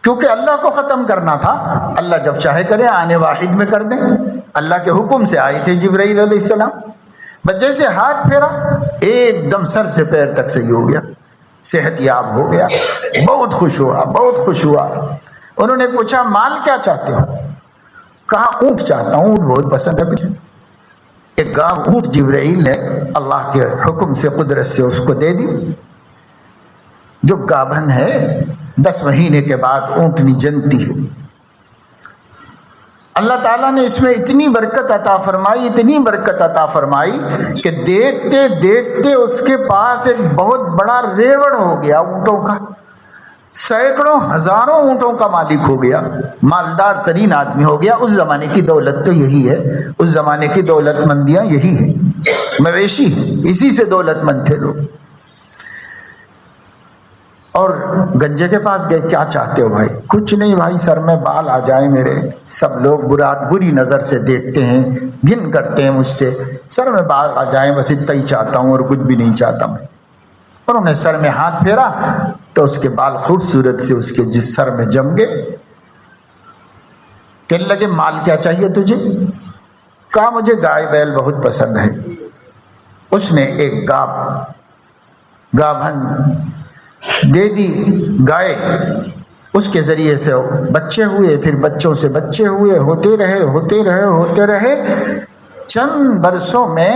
کیونکہ اللہ کو ختم کرنا تھا۔ اللہ جب چاہے کرے آنے واحد میں کر دیں، اللہ کے حکم سے آئے تھے جبرائیل علیہ السلام، بس جیسے ہاتھ پھیرا ایک دم سر سے پیر تک صحیح ہو گیا، صحت یاب ہو گیا، بہت خوش ہوا، بہت خوش ہوا۔ انہوں نے پوچھا مال کیا چاہتے ہو؟ کہا اونٹ چاہتا ہوں، اونٹ بہت پسند ہے مجھے۔ ایک گاؤں اونٹ جبرائیل نے اللہ کے حکم سے قدرت سے اس کو دے دی، جو گابھن ہے 10 مہینے کے بعد اونٹنی جنتی ہے۔ اللہ تعالیٰ نے اس میں اتنی برکت عطا فرمائی، اتنی برکت عطا فرمائی کہ دیکھتے دیکھتے اس کے پاس ایک بہت بڑا ریوڑ ہو گیا اونٹوں کا، سینکڑوں ہزاروں اونٹوں کا مالک ہو گیا، مالدار ترین آدمی ہو گیا۔ اس زمانے کی دولت تو یہی ہے، اس زمانے کی دولت مندیاں یہی ہیں، مویشی ہیں، اسی سے دولت مند تھے لوگ۔ اور گنجے کے پاس گئے، کیا چاہتے ہو بھائی؟ کچھ نہیں بھائی، سر میں بال آ جائیں میرے، سب لوگ بری نظر سے دیکھتے ہیں، گھن کرتے ہیں مجھ سے، سر میں بال آ جائیں بس اتنا ہی چاہتا ہوں اور کچھ بھی نہیں چاہتا میں۔ انہوں نے سر میں ہاتھ پھیرا تو اس کے بال خوبصورت سے اس کے جس سر میں جم گئے۔ کہنے لگے مال کیا چاہیے تجھے؟ کہا مجھے گائے بیل بہت پسند ہے۔ اس نے ایک گابھن دے دی گائے، اس کے ذریعے سے بچے ہوئے، پھر بچوں سے بچے ہوئے، ہوتے رہے چند برسوں میں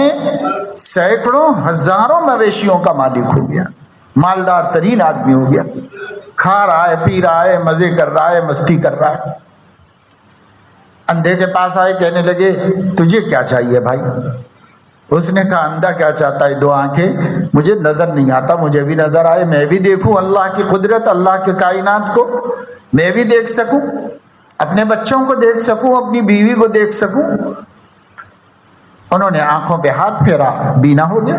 سینکڑوں ہزاروں مویشیوں کا مالک ہو گیا، مالدار ترین آدمی ہو گیا، کھا رہا ہے، پی رہا ہے، مزے کر رہا ہے، مستی کر رہا ہے۔ اندھے کے پاس آئے، کہنے لگے تجھے کیا چاہیے بھائی؟ اس نے کہا اندھا کیا چاہتا ہے؟ 2 آنکھیں، مجھے نظر نہیں آتا، مجھے بھی نظر آئے، میں بھی دیکھوں اللہ کی قدرت، اللہ کے کائنات کو میں بھی دیکھ سکوں، اپنے بچوں کو دیکھ سکوں، اپنی بیوی کو دیکھ سکوں۔ انہوں نے آنکھوں پہ ہاتھ پھیرا، بینا ہو گیا،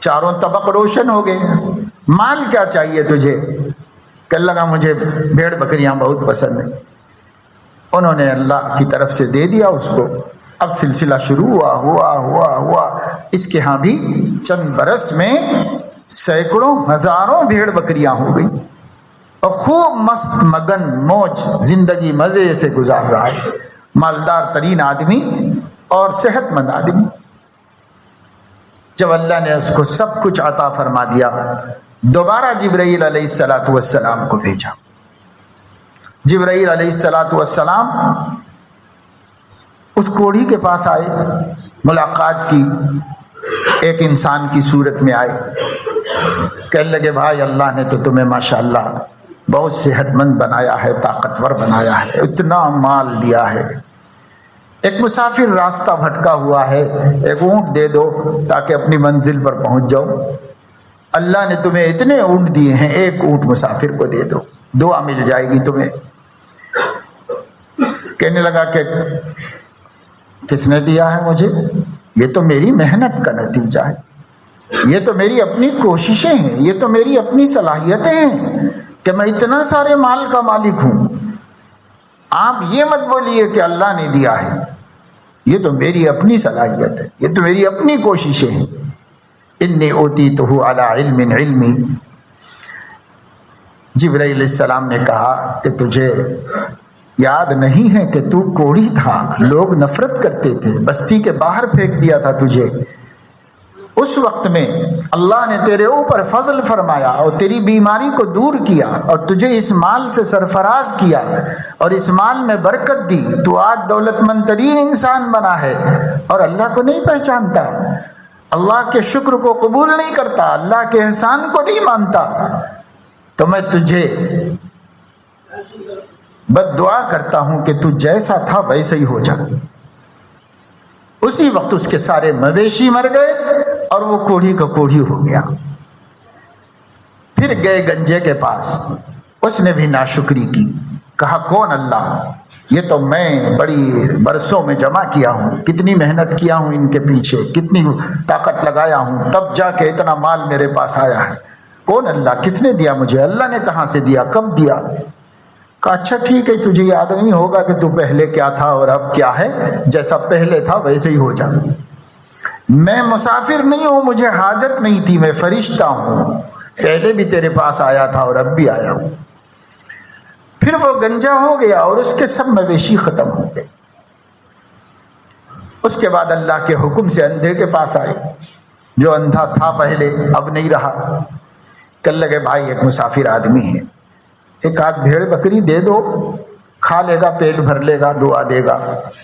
چاروں طبق روشن ہو گئے۔ مال کیا چاہیے تجھے؟ کہنے لگا مجھے بھیڑ بکریاں بہت پسند ہیں۔ انہوں نے اللہ کی طرف سے دے دیا اس کو۔ اب سلسلہ شروع ہوا، اس کے ہاں بھی چند برس میں سینکڑوں ہزاروں بھیڑ بکریاں ہو گئی، اور خوب مست مگن موج زندگی مزے سے گزار رہا ہے، مالدار ترین آدمی اور صحت مند آدمی۔ جب اللہ نے اس کو سب کچھ عطا فرما دیا، دوبارہ جبرائیل علیہ السلام کو بھیجا. جبرائیل علیہ السلام اس کوڑھی کے پاس آئے, ملاقات کی, ایک انسان کی صورت میں آئے. کہنے لگے بھائی اللہ نے تو تمہیں ماشاءاللہ بہت صحت مند بنایا ہے, طاقتور بنایا ہے, اتنا مال دیا ہے. ایک مسافر راستہ بھٹکا ہوا ہے, ایک اونٹ دے دو تاکہ اپنی منزل پر پہنچ جاؤ. اللہ نے تمہیں اتنے اونٹ دیے ہیں, ایک اونٹ مسافر کو دے دو, دعا مل جائے گی تمہیں. کہنے لگا کہ کس نے دیا ہے مجھے؟ یہ تو میری محنت کا نتیجہ ہے, یہ تو میری اپنی کوششیں ہیں, یہ تو میری اپنی صلاحیتیں ہیں کہ میں اتنا سارے مال کا مالک ہوں. آپ یہ مت بولیے کہ اللہ نے دیا ہے, یہ تو میری اپنی صلاحیت ہے, یہ تو میری اپنی کوششیں ہیں. انی اوتیتہ علی علم علمی. جبرائیل علیہ السلام نے کہا کہ تجھے یاد نہیں ہے کہ تو کوڑھی تھا, لوگ نفرت کرتے تھے, بستی کے باہر پھینک دیا تھا تجھے. اس وقت میں اللہ نے تیرے اوپر فضل فرمایا اور تیری بیماری کو دور کیا اور تجھے اس مال سے سرفراز کیا اور اس مال میں برکت دی. تو آج دولت مند ترین انسان بنا ہے اور اللہ کو نہیں پہچانتا, اللہ کے شکر کو قبول نہیں کرتا, اللہ کے احسان کو نہیں مانتا. تو میں تجھے بد دعا کرتا ہوں کہ تو جیسا تھا ویسے ہی ہو جا. اسی وقت اس کے سارے مویشی مر گئے اور وہ کوڑھی کا کوڑھی ہو گیا. پھر گئے گنجے کے پاس, اس نے بھی ناشکری کی. کہا کون اللہ؟ یہ تو میں بڑی برسوں میں جمع کیا ہوں, کتنی محنت کیا ہوں ان کے پیچھے, کتنی طاقت لگایا ہوں, تب جا کے اتنا مال میرے پاس آیا ہے. کون اللہ؟ کس نے دیا مجھے؟ اللہ نے کہاں سے دیا, کب دیا؟ کہا اچھا ٹھیک ہے, تجھے یاد نہیں ہوگا کہ تو پہلے کیا تھا اور اب کیا ہے, جیسا پہلے تھا ویسے ہی ہو جا. میں مسافر نہیں ہوں, مجھے حاجت نہیں تھی, میں فرشتہ ہوں, پہلے بھی تیرے پاس آیا تھا اور اب بھی آیا ہوں. پھر وہ گنجا ہو گیا اور اس کے سب مویشی ختم ہو گئے. اس کے بعد اللہ کے حکم سے اندھے کے پاس آئے, جو اندھا تھا پہلے اب نہیں رہا. کہنے لگے بھائی ایک مسافر آدمی ہے, ایک آدھ بھیڑ بکری دے دو, کھا لے گا, پیٹ بھر لے گا, دعا دے گا,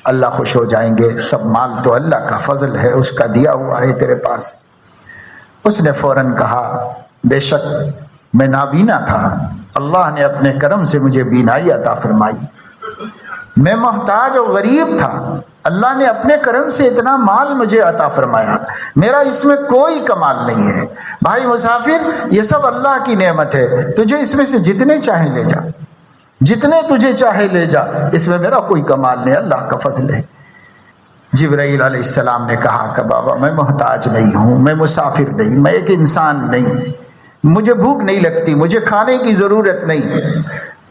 اللہ خوش ہو جائیں گے. سب مال تو اللہ کا فضل ہے, اس کا دیا ہوا ہے تیرے پاس. اس نے فوراً کہا بے شک میں نابینا تھا, اللہ نے اپنے کرم سے مجھے بینائی عطا فرمائی. میں محتاج اور غریب تھا, اللہ نے اپنے کرم سے اتنا مال مجھے عطا فرمایا, میرا اس میں کوئی کمال نہیں ہے. بھائی مسافر, یہ سب اللہ کی نعمت ہے, تجھے اس میں سے جتنے چاہے لے جا, جتنے تجھے چاہے لے جا, اس میں میرا کوئی کمال نہیں, اللہ کا فضل ہے. جبرائیل علیہ السلام نے کہا کہ بابا میں محتاج نہیں ہوں, میں مسافر نہیں, میں ایک انسان نہیں, مجھے بھوک نہیں لگتی, مجھے کھانے کی ضرورت نہیں.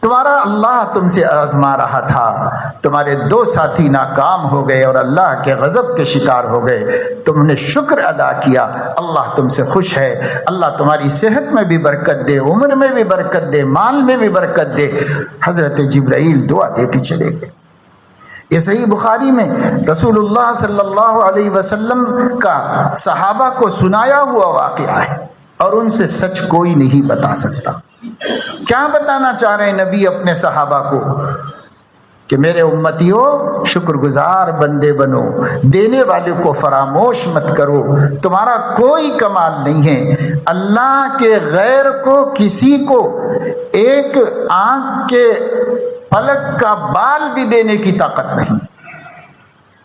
تمہارا اللہ تم سے آزما رہا تھا, تمہارے 2 ساتھی ناکام ہو گئے اور اللہ کے غضب کے شکار ہو گئے, تم نے شکر ادا کیا, اللہ تم سے خوش ہے. اللہ تمہاری صحت میں بھی برکت دے, عمر میں بھی برکت دے, مال میں بھی برکت دے. حضرت جبرائیل دعا دے کے چلے گئے. یہ صحیح بخاری میں رسول اللہ صلی اللہ علیہ وسلم کا صحابہ کو سنایا ہوا واقعہ ہے اور ان سے سچ کوئی نہیں بتا سکتا. کیا بتانا چاہ رہے ہیں نبی اپنے صحابہ کو؟ کہ میرے امتیوں شکر گزار بندے بنو, دینے والے کو فراموش مت کرو, تمہارا کوئی کمال نہیں ہے. اللہ کے غیر کو کسی کو ایک آنکھ کے پلک کا بال بھی دینے کی طاقت نہیں,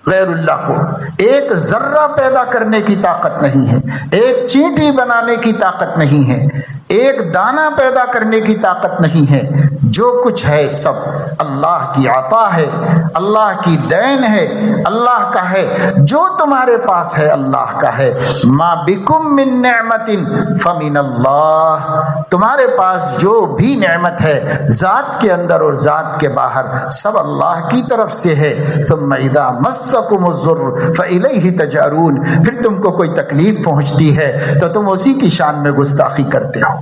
غیر اللہ کو ایک ذرہ پیدا کرنے کی طاقت نہیں ہے, ایک چینٹی بنانے کی طاقت نہیں ہے, ایک دانہ پیدا کرنے کی طاقت نہیں ہے. جو کچھ ہے سب اللہ کی عطا ہے, اللہ کی دین ہے, اللہ کا ہے. جو تمہارے پاس ہے اللہ کا ہے. ما بکم من نعمت فمن اللہ, تمہارے پاس جو بھی نعمت ہے ذات کے اندر اور ذات کے باہر سب اللہ کی طرف سے ہے. ثم اذا مسکم الضر فالیہ تجأرون, پھر تم کو کوئی تکلیف پہنچتی ہے تو تم اسی کی شان میں گستاخی کرتے ہو.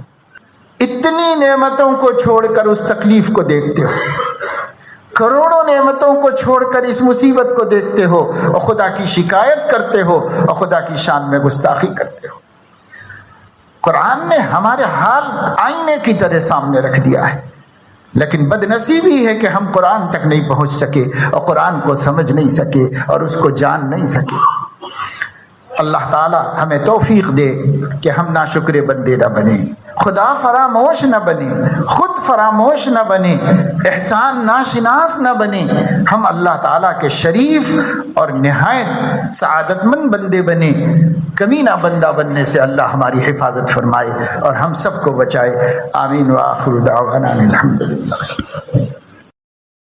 اتنی نعمتوں کو چھوڑ کر اس تکلیف کو دیکھتے ہو, کروڑوں نعمتوں کو چھوڑ کر اس مصیبت کو دیکھتے ہو اور خدا کی شکایت کرتے ہو اور خدا کی شان میں گستاخی کرتے ہو. قرآن نے ہمارے حال آئینے کی طرح سامنے رکھ دیا ہے، لیکن بد نصیبی ہے کہ ہم قرآن تک نہیں پہنچ سکے اور قرآن کو سمجھ نہیں سکے اور اس کو جان نہیں سکے۔ اللہ تعالی ہمیں توفیق دے کہ ہم ناشکر بندے نہ بنیں، خدا فراموش نہ بنے، خود فراموش نہ بنے، احسان ناشناس نہ بنے، ہم اللہ تعالیٰ کے شریف اور نہایت سعادت مند بندے بنے۔ کمینہ بندہ بننے سے اللہ ہماری حفاظت فرمائے اور ہم سب کو بچائے۔ آمین وآخر دعوانا الحمدللہ۔